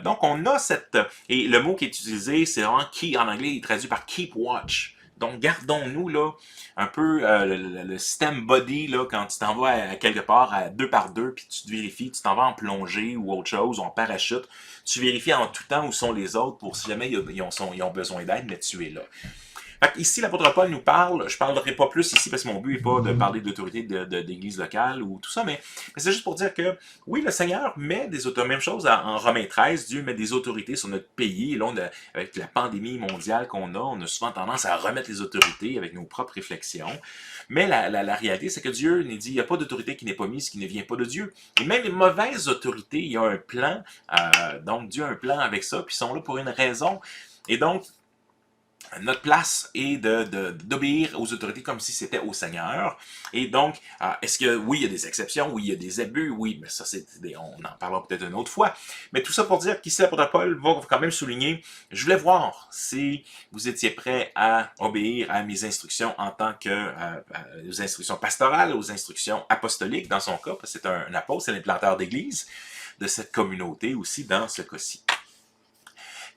Donc on a cette... Et le mot qui est utilisé, c'est vraiment « en anglais, il est traduit par « keep watch ». Donc, gardons-nous là un peu le système body là, quand tu t'en vas à quelque part à 2 par 2 puis tu te vérifies, tu t'en vas en plongée ou autre chose, ou en parachute, tu vérifies en tout temps où sont les autres pour si jamais ils ont besoin d'aide, mais tu es là. Fait ici, l'apôtre Paul nous parle, je ne parlerai pas plus ici parce que mon but n'est pas de parler d'autorité d'église locale ou tout ça, mais c'est juste pour dire que oui, le Seigneur met des autorités, même chose en Romains 13, Dieu met des autorités sur notre pays, et là, avec la pandémie mondiale qu'on a, on a souvent tendance à remettre les autorités avec nos propres réflexions, mais la réalité, c'est que Dieu nous dit, il n'y a pas d'autorité qui n'est pas mise, qui ne vient pas de Dieu, et même les mauvaises autorités, il y a un plan, donc Dieu a un plan avec ça, puis ils sont là pour une raison, et donc, notre place est d'obéir aux autorités comme si c'était au Seigneur. Et donc, est-ce que, oui, il y a des exceptions, oui, il y a des abus, oui, mais ça, on en parlera peut-être une autre fois. Mais tout ça pour dire qu'ici, l'apôtre Paul va quand même souligner, je voulais voir si vous étiez prêts à obéir à mes instructions en tant que, aux instructions pastorales, aux instructions apostoliques, dans son cas, parce que c'est un apôtre, c'est l'implanteur d'église de cette communauté aussi, dans ce cas-ci.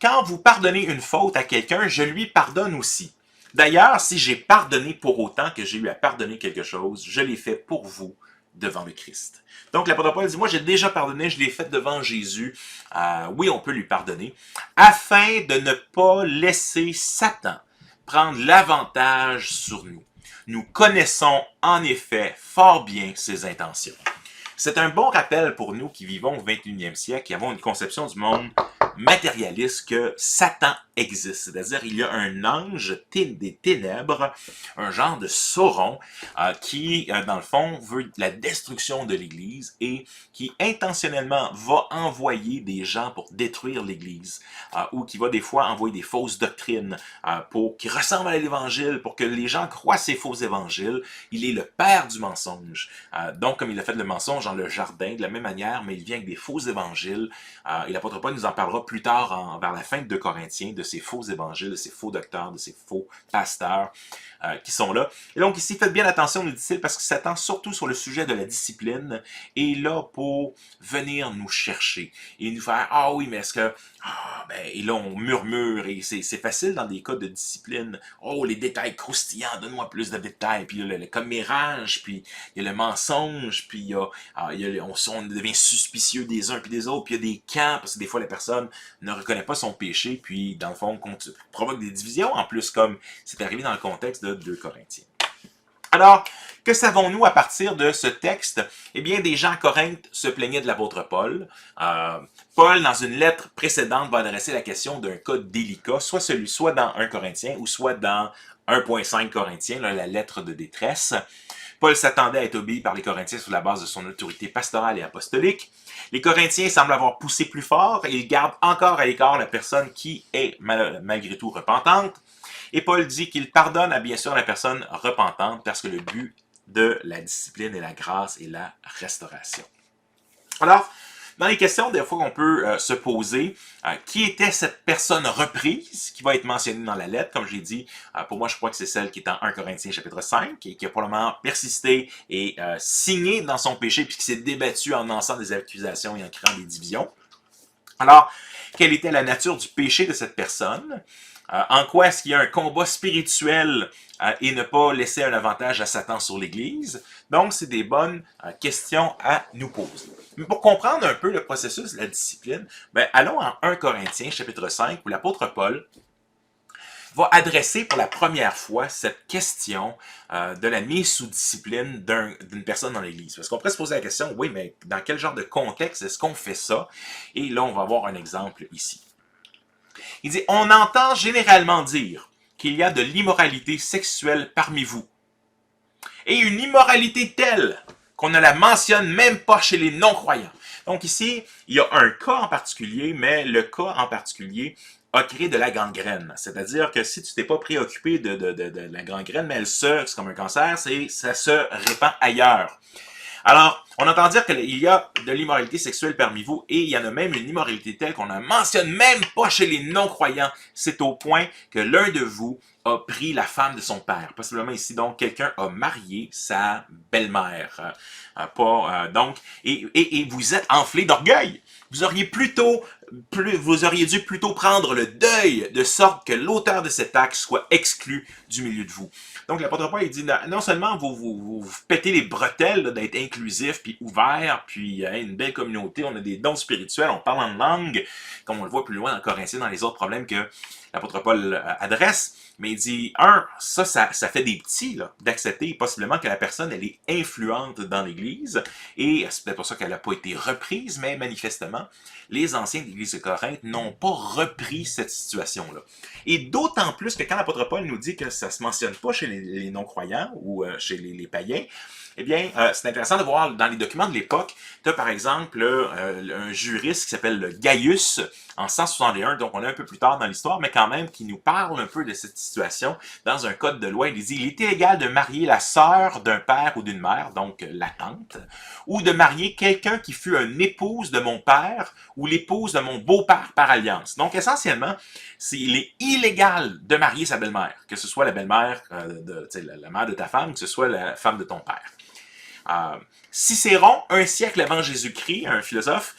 Quand vous pardonnez une faute à quelqu'un, je lui pardonne aussi. D'ailleurs, si j'ai pardonné pour autant que j'ai eu à pardonner quelque chose, je l'ai fait pour vous devant le Christ. Donc l'apôtre Paul dit, moi j'ai déjà pardonné, je l'ai fait devant Jésus. Oui, on peut lui pardonner, afin de ne pas laisser Satan prendre l'avantage sur nous. Nous connaissons en effet fort bien ses intentions. C'est un bon rappel pour nous qui vivons au 21e siècle, qui avons une conception du monde matérialiste, que Satan existe. C'est-à-dire, il y a un ange des ténèbres, un genre de Sauron, qui, dans le fond, veut la destruction de l'Église et qui intentionnellement va envoyer des gens pour détruire l'Église, ou qui va des fois envoyer des fausses doctrines qui ressemblent à l'Évangile, pour que les gens croient ces faux évangiles. Il est le père du mensonge. Donc, comme il a fait le mensonge dans le jardin, de la même manière, mais il vient avec des faux évangiles. Et l'apôtre Paul nous en parlera plus tard, vers la fin de 2 Corinthiens, de ces faux évangiles, de ces faux docteurs, de ces faux pasteurs qui sont là. Et donc ici, faites bien attention, nous dit-il, parce que Satan, surtout sur le sujet de la discipline, est là pour venir nous chercher et nous faire « Ah oui, mais est-ce que... » et là, on murmure, et c'est facile dans des cas de discipline. « Oh, les détails croustillants, donne-moi plus de détails. » Puis le commérage, puis il y a le mensonge, puis on devient suspicieux des uns puis des autres, puis il y a des camps, parce que des fois, la personne ne reconnaît pas son péché, puis dans le fond, provoque des divisions, en plus, comme c'est arrivé dans le contexte de 2 Corinthiens. Alors, que savons-nous à partir de ce texte? Eh bien, des gens à Corinthe se plaignaient de l'apôtre Paul. Paul, dans une lettre précédente, va adresser la question d'un cas délicat, soit dans 1 Corinthien ou soit dans 1.5 Corinthiens, la lettre de détresse. Paul s'attendait à être obéi par les Corinthiens sur la base de son autorité pastorale et apostolique. Les Corinthiens semblent avoir poussé plus fort et ils gardent encore à l'écart la personne qui est malgré tout repentante. Et Paul dit qu'il pardonne à bien sûr la personne repentante parce que le but de la discipline est la grâce et la restauration. Alors, dans les questions, des fois, on peut se poser qui était cette personne reprise qui va être mentionnée dans la lettre. Comme je l'ai dit, pour moi, je crois que c'est celle qui est en 1 Corinthiens chapitre 5 et qui a probablement persisté et signé dans son péché puis qui s'est débattu en lançant des accusations et en créant des divisions. Alors, quelle était la nature du péché de cette personne? En quoi est-ce qu'il y a un combat spirituel et ne pas laisser un avantage à Satan sur l'Église? Donc, c'est des bonnes questions à nous poser. Mais pour comprendre un peu le processus de la discipline, allons en 1 Corinthiens, chapitre 5, où l'apôtre Paul va adresser pour la première fois cette question de la mise sous discipline d'une personne dans l'Église. Parce qu'on pourrait se poser la question, oui, mais dans quel genre de contexte est-ce qu'on fait ça? Et là, on va voir un exemple ici. Il dit, on entend généralement dire qu'il y a de l'immoralité sexuelle parmi vous. Et une immoralité telle qu'on ne la mentionne même pas chez les non-croyants. Donc ici, il y a un cas en particulier, mais le cas en particulier a créé de la gangrène. C'est-à-dire que si tu t'es pas préoccupé de la gangrène, mais c'est comme un cancer, ça se répand ailleurs. Alors, on entend dire qu'il y a de l'immoralité sexuelle parmi vous et il y en a même une immoralité telle qu'on ne mentionne même pas chez les non-croyants. C'est au point que l'un de vous a pris la femme de son père. Possiblement ici, donc, quelqu'un a marié sa belle-mère. Et vous êtes enflé d'orgueil. Vous auriez dû plutôt prendre le deuil de sorte que l'auteur de cet acte soit exclu du milieu de vous. Donc l'apôtre Paul il dit non seulement vous pétez les bretelles d'être inclusif puis ouvert, puis une belle communauté, on a des dons spirituels, on parle en langue, comme on le voit plus loin dans Corinthiens, dans les autres problèmes que l'apôtre Paul adresse. Mais il dit, ça fait des petits d'accepter possiblement que la personne, elle est influente dans l'Église, et c'est peut-être pour ça qu'elle n'a pas été reprise, mais manifestement, les anciens de l'Église de Corinthe n'ont pas repris cette situation-là. Et d'autant plus que quand l'apôtre Paul nous dit que ça ne se mentionne pas chez les non-croyants ou chez les païens, eh bien, c'est intéressant de voir dans les documents de l'époque, tu as par exemple un juriste qui s'appelle Gaius en 161, donc on est un peu plus tard dans l'histoire, mais quand quand même qui nous parle un peu de cette situation. Dans un code de loi, il dit « Il est illégal de marier la sœur d'un père ou d'une mère, donc la tante, ou de marier quelqu'un qui fut une épouse de mon père ou l'épouse de mon beau-père par alliance. » Donc, essentiellement, il est illégal de marier sa belle-mère, que ce soit la belle-mère, la mère de ta femme, que ce soit la femme de ton père. Cicéron, un siècle avant Jésus-Christ, un philosophe,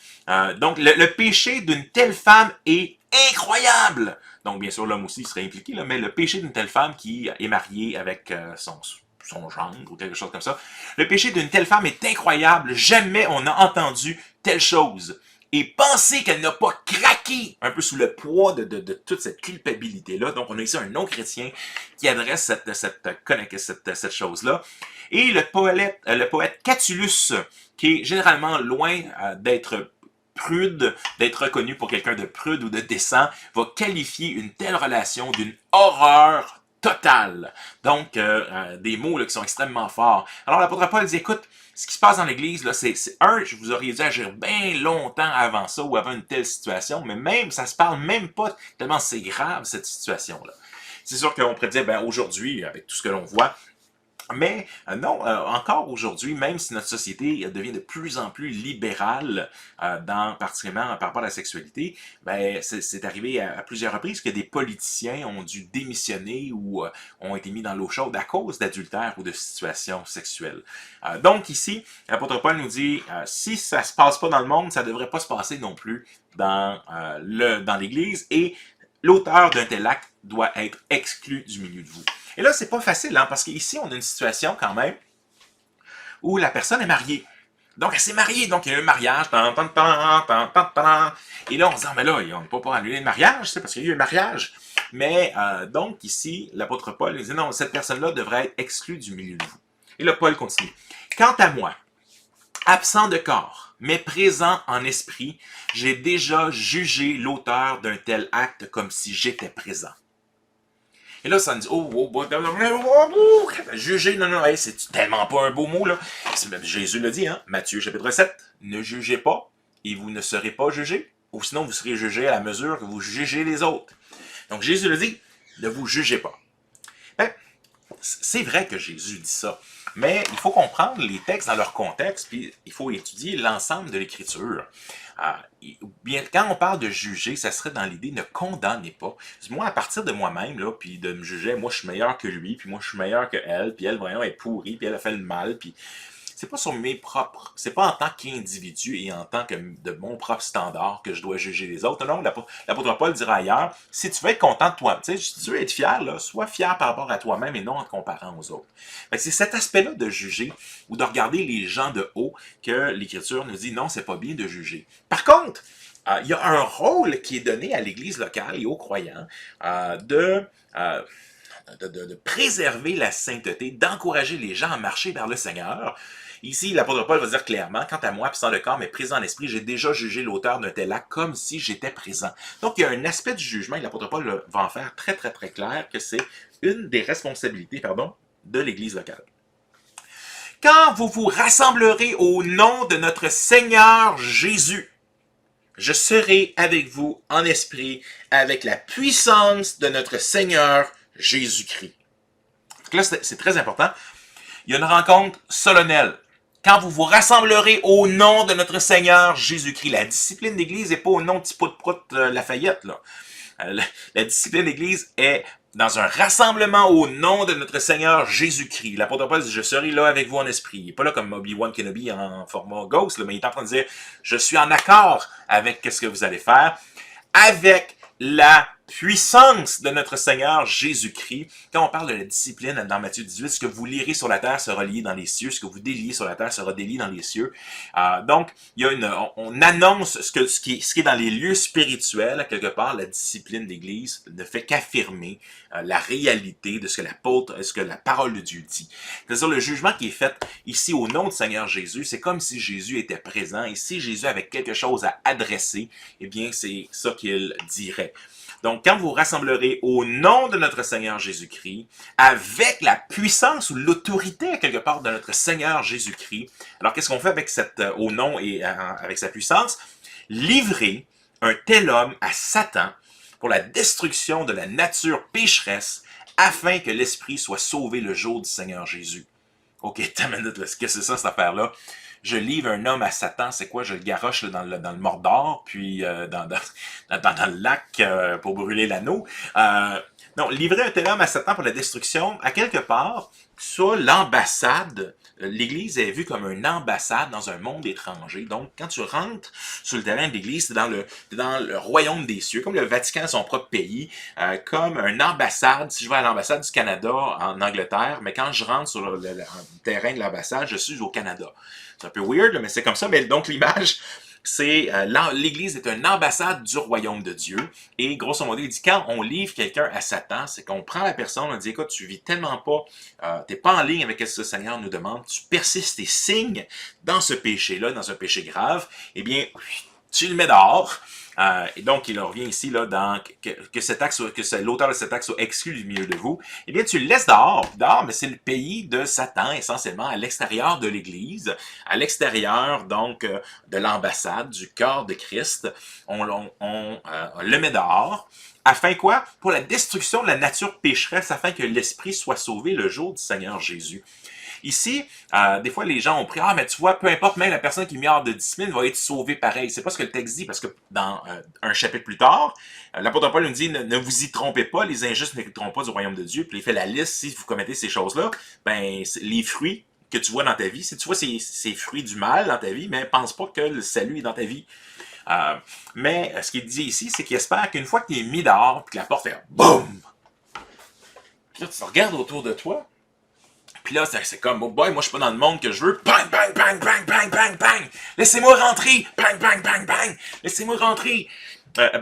donc le péché d'une telle femme est incroyable. Donc bien sûr l'homme aussi serait impliqué, là, mais le péché d'une telle femme qui est mariée avec son gendre ou quelque chose comme ça, le péché d'une telle femme est incroyable, jamais on n'a entendu telle chose. Et penser qu'elle n'a pas craqué un peu sous le poids de toute cette culpabilité-là. Donc, on a ici un non-chrétien qui adresse cette chose-là. Et le poète Catullus, qui est généralement loin d'être prude, d'être reconnu pour quelqu'un de prude ou de décent, va qualifier une telle relation d'une horreur totale. Donc, des mots là, qui sont extrêmement forts. Alors, l'apôtre Paul dit, écoute, ce qui se passe dans l'Église, là, je vous aurais dû agir bien longtemps avant ça ou avant une telle situation, mais même, ça se parle même pas tellement c'est grave, cette situation-là. C'est sûr qu'on pourrait dire, ben, aujourd'hui, avec tout ce que l'on voit, mais non, encore aujourd'hui, même si notre société devient de plus en plus libérale, particulièrement par rapport à la sexualité, ben c'est arrivé à plusieurs reprises que des politiciens ont dû démissionner ou ont été mis dans l'eau chaude à cause d'adultère ou de situations sexuelles. Donc ici, l'apôtre Paul nous dit, si ça se passe pas dans le monde, ça devrait pas se passer non plus dans l'Église, et l'auteur d'un tel acte doit être exclu du milieu de vous. Et là, c'est pas facile, hein, parce qu'ici, on a une situation quand même où la personne est mariée. Donc, elle s'est mariée, donc il y a eu un mariage. Et là, on se dit, mais là, on ne peut pas annuler le mariage, c'est parce qu'il y a eu un mariage. Mais donc, ici, l'apôtre Paul dit, non, cette personne-là devrait être exclue du milieu de vous. Et là, Paul continue. Quant à moi, absent de corps, mais présent en esprit, j'ai déjà jugé l'auteur d'un tel acte comme si j'étais présent. Et là, ça me dit, juger, non, c'est tellement pas un beau mot, là. Jésus l'a dit, hein, Matthieu chapitre 7, ne jugez pas, et vous ne serez pas jugés, ou sinon vous serez jugés à la mesure que vous jugez les autres. Donc Jésus le dit, ne vous jugez pas. Ben, c'est vrai que Jésus dit ça, mais il faut comprendre les textes dans leur contexte, puis il faut étudier l'ensemble de l'Écriture. Bien, quand on parle de juger, ça serait dans l'idée ne condamnez pas. Moi, à partir de moi-même, là, puis de me juger, moi je suis meilleur que lui, puis moi je suis meilleur que elle, puis elle, vraiment, est pourrie, puis elle a fait le mal, puis c'est pas sur mes propres, c'est pas en tant qu'individu et en tant que de mon propre standard que je dois juger les autres. Non, l'apôtre Paul dira ailleurs, si tu veux être content de toi, tu sais, si tu veux être fier, là, sois fier par rapport à toi-même et non en te comparant aux autres. C'est cet aspect-là de juger ou de regarder les gens de haut que l'Écriture nous dit non, c'est pas bien de juger. Par contre, il y a un rôle qui est donné à l'Église locale et aux croyants de préserver la sainteté, d'encourager les gens à marcher vers le Seigneur. Ici, l'apôtre Paul va dire clairement, quant à moi, absent de corps, mais présent en esprit, j'ai déjà jugé l'auteur d'un tel acte comme si j'étais présent. Donc, il y a un aspect du jugement, et l'apôtre Paul va en faire très, très, très clair que c'est une des responsabilités, de l'Église locale. Quand vous vous rassemblerez au nom de notre Seigneur Jésus, je serai avec vous en esprit, avec la puissance de notre Seigneur Jésus-Christ. Là, c'est très important. Il y a une rencontre solennelle. Quand vous vous rassemblerez au nom de notre Seigneur Jésus-Christ. La discipline d'Église n'est pas au nom de petit prout Lafayette, là. La discipline d'Église est dans un rassemblement au nom de notre Seigneur Jésus-Christ. L'apôtre Paul dit, je serai là avec vous en esprit. Il n'est pas là comme Obi-Wan Kenobi en format Ghost, là, mais il est en train de dire, je suis en accord avec ce que vous allez faire, avec la puissance de notre Seigneur Jésus-Christ. Quand on parle de la discipline dans Matthieu 18, ce que vous lirez sur la terre sera lié dans les cieux, ce que vous déliez sur la terre sera délié dans les cieux. Donc, il y a on annonce ce qui est dans les lieux spirituels, quelque part, la discipline d'Église ne fait qu'affirmer la réalité de ce que la parole de Dieu dit. C'est-à-dire le jugement qui est fait ici au nom du Seigneur Jésus, c'est comme si Jésus était présent, et si Jésus avait quelque chose à adresser, eh bien, c'est ça qu'il dirait. Donc, quand vous rassemblerez au nom de notre Seigneur Jésus-Christ, avec la puissance ou l'autorité, quelque part, de notre Seigneur Jésus-Christ, alors qu'est-ce qu'on fait avec au nom et avec sa puissance? Livrer un tel homme à Satan pour la destruction de la nature pécheresse, afin que l'Esprit soit sauvé le jour du Seigneur Jésus. Ok, t'as une minute, qu'est-ce que c'est ça, cette affaire-là? Je livre un homme à Satan, c'est quoi? Je le garoche là, dans le Mordor, puis dans le lac pour brûler l'anneau. Non, livrer un tel homme à Satan pour la destruction, à quelque part, ça, l'ambassade, l'Église est vue comme une ambassade dans un monde étranger. Donc, quand tu rentres sur le terrain de l'Église, c'est dans le royaume des cieux, comme le Vatican a son propre pays, comme une ambassade. Si je vais à l'ambassade du Canada en Angleterre, mais quand je rentre sur le terrain de l'ambassade, je suis au Canada. C'est un peu weird, mais c'est comme ça. Mais donc, l'image, c'est l'Église est une ambassade du royaume de Dieu. Et grosso modo, il dit, quand on livre quelqu'un à Satan, c'est qu'on prend la personne, on dit, écoute, tu vis tellement pas, t'es pas en ligne avec ce que le Seigneur nous demande, tu persistes et signes dans ce péché-là, dans un péché grave, eh bien, tu le mets dehors. Et donc, il revient ici là, dans que cet acte que l'auteur de cet acte soit exclu du milieu de vous. Eh bien, tu le laisses dehors. Dehors, mais c'est le pays de Satan, essentiellement, à l'extérieur de l'Église, à l'extérieur, donc, de l'ambassade, du corps de Christ. On le met dehors. Afin quoi? Pour la destruction de la nature pécheresse, afin que l'Esprit soit sauvé le jour du Seigneur Jésus. Ici, des fois, les gens ont pris, mais tu vois, peu importe, même la personne qui est mis hors de discipline va être sauvée pareil. C'est pas ce que le texte dit, parce que dans un chapitre plus tard, l'apôtre Paul nous dit, ne vous y trompez pas, les injustes n'hériteront pas du royaume de Dieu. Puis il fait la liste, si vous commettez ces choses-là, ben, les fruits que tu vois dans ta vie, si tu vois ces fruits du mal dans ta vie, mais pense pas que le salut est dans ta vie. Mais ce qu'il dit ici, c'est qu'il espère qu'une fois que tu es mis dehors, puis que la porte fait BOUM! Puis là, tu regardes autour de toi, puis là, c'est comme, oh boy, moi je suis pas dans le monde que je veux. Bang, bang, bang, bang, bang, bang, bang. Laissez-moi rentrer. Bang, bang, bang, bang. Laissez-moi rentrer.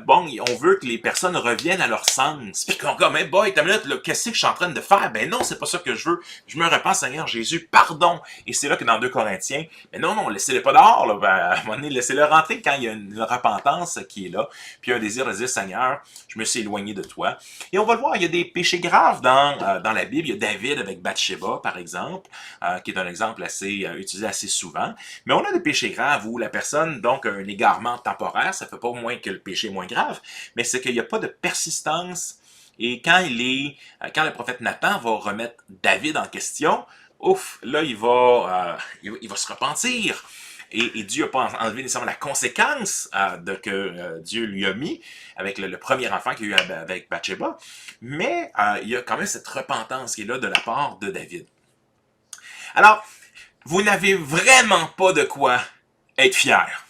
Bon, on veut que les personnes reviennent à leur sens. Puis qu'on comme, hey boy, t'as une minute, qu'est-ce que je suis en train de faire? Ben non, c'est pas ça que je veux. Je me repens, Seigneur Jésus, pardon. Et c'est là que dans 2 Corinthiens, mais non, laissez-le pas dehors, là. Ben, à un moment donné, laissez-le rentrer quand il y a une repentance qui est là. Puis un désir de dire, Seigneur, je me suis éloigné de toi. Et on va le voir, il y a des péchés graves dans la Bible. Il y a David avec Bathsheba, par exemple, qui est un exemple assez utilisé assez souvent. Mais on a des péchés graves où la personne, donc, a un égarement temporaire. Ça fait pas moins que le péché moins grave, mais c'est qu'il n'y a pas de persistance. Et quand le prophète Nathan va remettre David en question, ouf, là, il va se repentir. Et Dieu n'a pas enlevé nécessairement la conséquence que Dieu lui a mis avec le premier enfant qu'il y a eu avec Bathsheba, mais il y a quand même cette repentance qui est là de la part de David. Alors, vous n'avez vraiment pas de quoi être fier.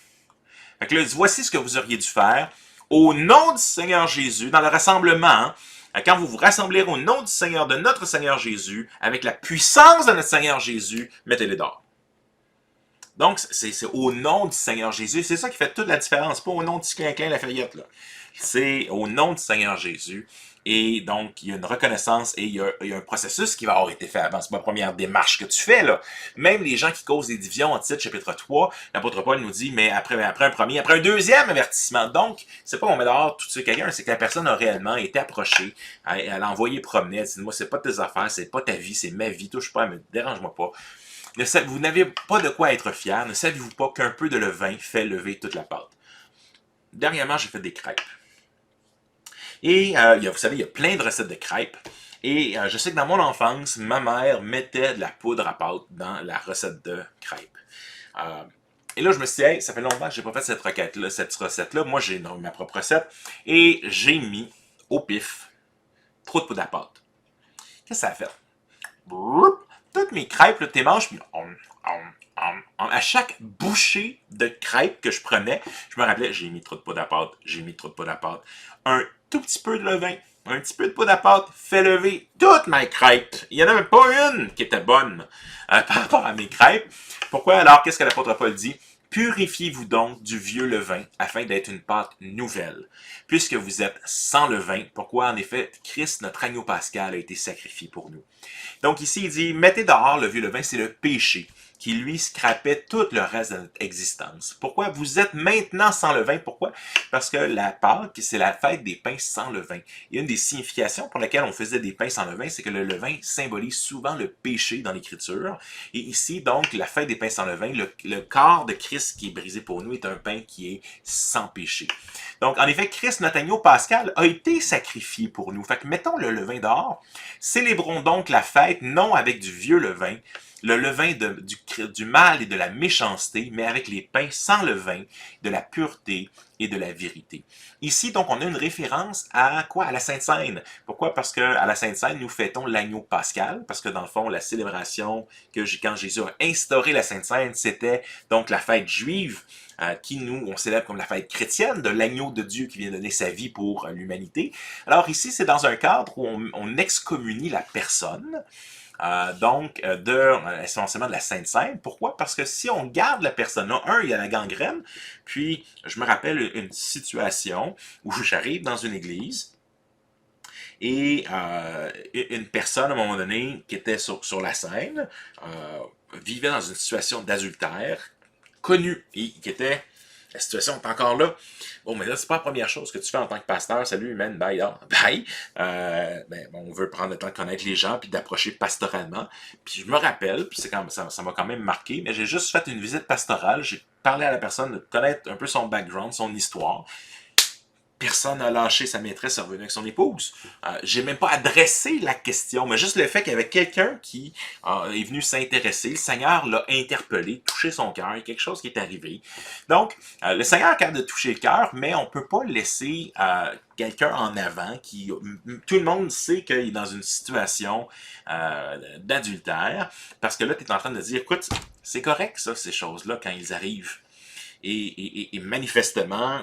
Fait que là, voici ce que vous auriez dû faire. Au nom du Seigneur Jésus, dans le rassemblement, quand vous vous rassemblerez au nom du Seigneur, de notre Seigneur Jésus, avec la puissance de notre Seigneur Jésus, mettez-les dehors. Donc, c'est au nom du Seigneur Jésus. C'est ça qui fait toute la différence. Pas au nom du Clin-Clin Lafayette, là. C'est au nom du Seigneur Jésus. Et donc, il y a une reconnaissance et il y a un processus qui va avoir été fait avant. C'est ma première démarche que tu fais, là. Même les gens qui causent des divisions en titre, chapitre 3, l'apôtre Paul nous dit, mais après un deuxième avertissement. Donc, c'est pas on met dehors tout de suite quelqu'un, c'est que la personne a réellement été approchée, elle a envoyé promener, elle dit, moi, c'est pas tes affaires, c'est pas ta vie, c'est ma vie, touche pas, me dérange-moi pas. Vous n'avez pas de quoi être fier. Ne savez-vous pas qu'un peu de levain fait lever toute la pâte? Dernièrement, j'ai fait des crêpes. Et vous savez, il y a plein de recettes de crêpes. Et je sais que dans mon enfance, ma mère mettait de la poudre à pâte dans la recette de crêpes. Et là, je me suis dit, hey, ça fait longtemps que je n'ai pas fait cette recette-là. Moi, j'ai ma propre recette. Et j'ai mis au pif trop de poudre à pâte. Qu'est-ce que ça a fait? Toutes mes crêpes, là, t'es manches, puis à chaque bouchée de crêpes que je prenais, je me rappelais, j'ai mis trop de poudre à pâte, j'ai mis trop de poudre à pâte. Un tout petit peu de levain, un petit peu de poudre à pâte fait lever toutes mes crêpes. Il n'y en avait pas une qui était bonne par rapport à mes crêpes. Pourquoi alors? Qu'est-ce que l'apôtre Paul dit? Purifiez-vous donc du vieux levain, afin d'être une pâte nouvelle, puisque vous êtes sans levain. Pourquoi? En effet, Christ, notre agneau pascal, a été sacrifié pour nous. Donc ici, il dit, mettez dehors le vieux levain, c'est le péché. qui lui scrapait tout le reste de notre existence. Pourquoi? Vous êtes maintenant sans levain. Pourquoi? Parce que la Pâque, c'est la fête des pains sans levain. Et une des significations pour lesquelles on faisait des pains sans levain, c'est que le levain symbolise souvent le péché dans l'Écriture. Et ici, donc, la fête des pains sans levain, le corps de Christ qui est brisé pour nous est un pain qui est sans péché. Donc, en effet, Christ, notre agneau pascal, a été sacrifié pour nous. Fait que mettons le levain dehors. Célébrons donc la fête, non avec du vieux levain, le levain du mal et de la méchanceté, mais avec les pains sans levain, de la pureté et de la vérité. Ici, donc, on a une référence à quoi? À la Sainte Seine. Pourquoi? Parce que à la Sainte Seine, nous fêtons l'agneau pascal, parce que dans le fond, la célébration quand Jésus a instauré la Sainte Seine, c'était donc la fête juive, qui nous, on célèbre comme la fête chrétienne de l'agneau de Dieu qui vient donner sa vie pour l'humanité. Alors ici, c'est dans un cadre où on excommunie la personne, essentiellement de la Sainte Seine. Pourquoi? Parce que si on garde la personne là, il y a la gangrène, puis je me rappelle une situation où j'arrive dans une église, et une personne, à un moment donné, qui était sur la scène, vivait dans une situation d'adultère, connue, et qui était... La situation est encore là. Bon, mais là, c'est pas la première chose que tu fais en tant que pasteur. Salut, man, bye, bye. On veut prendre le temps de connaître les gens puis d'approcher pastoralement. Puis je me rappelle, puis ça m'a quand même marqué, mais j'ai juste fait une visite pastorale. J'ai parlé à la personne de connaître un peu son background, son histoire. Personne n'a lâché sa maîtresse, est revenu avec son épouse. J'ai même pas adressé la question, mais juste le fait qu'il y avait quelqu'un qui est venu s'intéresser, le Seigneur l'a interpellé, touché son cœur, il y a quelque chose qui est arrivé. Donc, le Seigneur est capable de toucher le cœur, mais on peut pas laisser quelqu'un en avant qui... Tout le monde sait qu'il est dans une situation d'adultère, parce que là, tu es en train de dire, écoute, c'est correct ça, ces choses-là, quand ils arrivent. Et manifestement,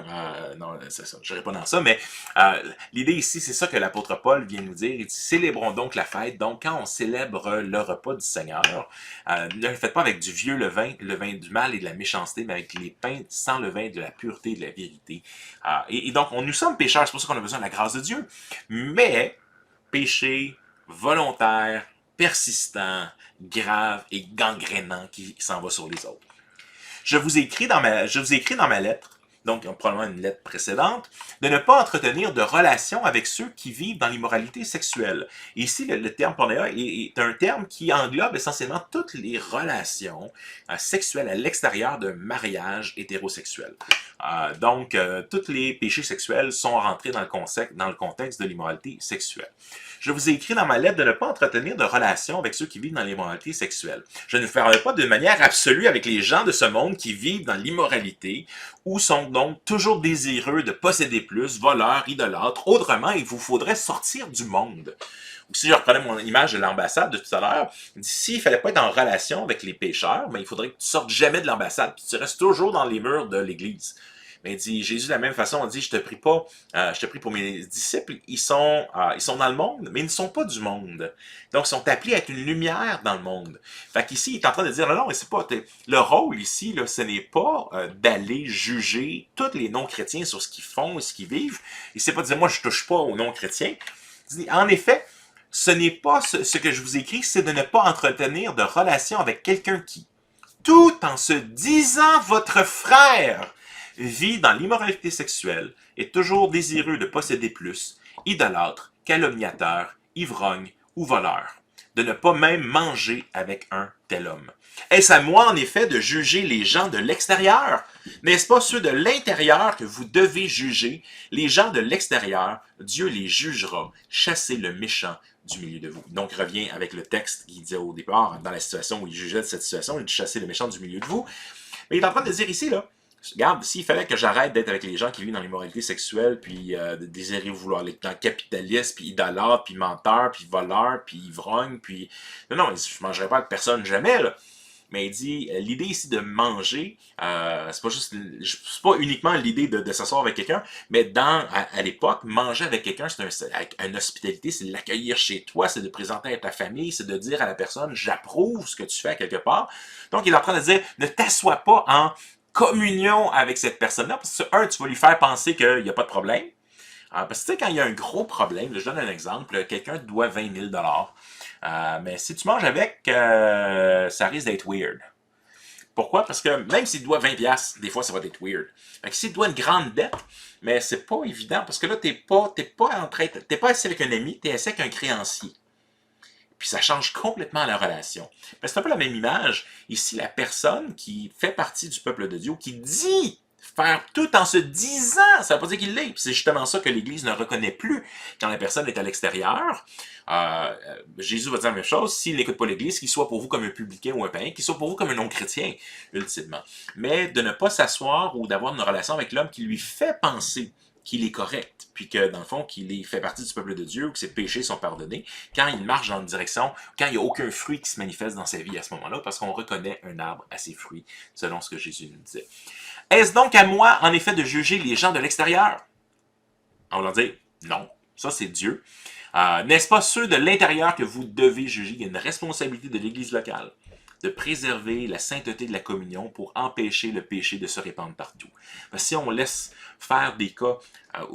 non, je n'irai pas dans ça, mais l'idée ici, c'est ça que l'apôtre Paul vient nous dire. Il dit, célébrons donc la fête. Donc, quand on célèbre le repas du Seigneur, ne le faites pas avec du vieux levain, le vin du mal et de la méchanceté, mais avec les pains sans levain, de la pureté et de la vérité. Et donc, nous sommes pécheurs, c'est pour ça qu'on a besoin de la grâce de Dieu. Mais, péché volontaire, persistant, grave et gangrénant qui s'en va sur les autres. Je vous ai écrit dans ma lettre, donc probablement une lettre précédente, de ne pas entretenir de relations avec ceux qui vivent dans l'immoralité sexuelle. Et ici, le terme pornéa est un terme qui englobe essentiellement toutes les relations sexuelles à l'extérieur d'un mariage hétérosexuel. Tous les péchés sexuels sont rentrés dans le contexte de l'immoralité sexuelle. Je vous ai écrit dans ma lettre de ne pas entretenir de relations avec ceux qui vivent dans l'immoralité sexuelle. Je ne ferai pas de manière absolue avec les gens de ce monde qui vivent dans l'immoralité ou sont donc toujours désireux de posséder plus, voleurs, idolâtres. Autrement, il vous faudrait sortir du monde. Ou si je reprenais mon image de l'ambassade de tout à l'heure, s'il ne fallait pas être en relation avec les pécheurs, il faudrait que tu sortes jamais de l'ambassade, puis tu restes toujours dans les murs de l'église. Mais il dit, Jésus de la même façon, on dit, je te prie pas, je te prie pour mes disciples, ils sont dans le monde, mais ils ne sont pas du monde. Donc, ils sont appelés à être une lumière dans le monde. Fait qu'ici, il est en train de dire, non, mais c'est pas, le rôle ici, là, ce n'est pas d'aller juger tous les non-chrétiens sur ce qu'ils font et ce qu'ils vivent. Et c'est pas de dire, moi, je touche pas aux non-chrétiens. Il dit, en effet, ce n'est pas ce que je vous écris, c'est de ne pas entretenir de relation avec quelqu'un qui, tout en se disant votre frère, vit dans l'immoralité sexuelle, est toujours désireux de posséder plus, idolâtre, calomniateur, ivrogne ou voleur, de ne pas même manger avec un tel homme. Est-ce à moi, en effet, de juger les gens de l'extérieur? N'est-ce pas ceux de l'intérieur que vous devez juger? Les gens de l'extérieur, Dieu les jugera. Chassez le méchant du milieu de vous. Donc, il revient avec le texte qu'il disait au départ, dans la situation où il jugeait de cette situation, il dit chasser le méchant du milieu de vous. Mais il est en train de dire ici, là, regarde, s'il fallait que j'arrête d'être avec les gens qui vivent dans l'immoralité sexuelle, puis de désirer vouloir les gens capitalistes, puis idolâtres, puis menteurs, puis voleurs, puis ivrognes, puis... Non, je ne mangerai pas avec personne jamais, là. Mais il dit, l'idée ici de manger, c'est pas uniquement l'idée de s'asseoir avec quelqu'un, mais à l'époque, manger avec quelqu'un, c'est une hospitalité, c'est de l'accueillir chez toi, c'est de présenter à ta famille, c'est de dire à la personne, j'approuve ce que tu fais à quelque part. Donc, il est en train de dire, ne t'assois pas en communion avec cette personne-là, parce que, tu vas lui faire penser qu'il n'y a pas de problème. Parce que, tu sais, quand il y a un gros problème, je donne un exemple, quelqu'un te doit 20 000 $. Mais si tu manges avec, ça risque d'être weird. Pourquoi? Parce que même s'il te doit 20$, des fois, ça va être weird. Fait que s'il te doit une grande dette, mais c'est pas évident, parce que là, t'es pas assis avec un ami, t'es assis avec un créancier. Puis ça change complètement la relation. Mais c'est un peu la même image. Ici, la personne qui fait partie du peuple de Dieu, qui dit faire tout en se disant, ça ne veut pas dire qu'il l'est. C'est justement ça que l'Église ne reconnaît plus quand la personne est à l'extérieur. Jésus va dire la même chose, s'il n'écoute pas l'Église, qu'il soit pour vous comme un publicain ou un païen, qu'il soit pour vous comme un non-chrétien, ultimement. Mais de ne pas s'asseoir ou d'avoir une relation avec l'homme qui lui fait penser qu'il est correct, puis que, dans le fond, qu'il fait partie du peuple de Dieu, que ses péchés sont pardonnés, quand il marche dans une direction, quand il n'y a aucun fruit qui se manifeste dans sa vie à ce moment-là, parce qu'on reconnaît un arbre à ses fruits, selon ce que Jésus nous disait. Est-ce donc à moi, en effet, de juger les gens de l'extérieur? On va leur dire, non, ça c'est Dieu. N'est-ce pas ceux de l'intérieur que vous devez juger? Il y a une responsabilité de l'Église locale de préserver la sainteté de la communion pour empêcher le péché de se répandre partout. Parce que si on laisse faire des cas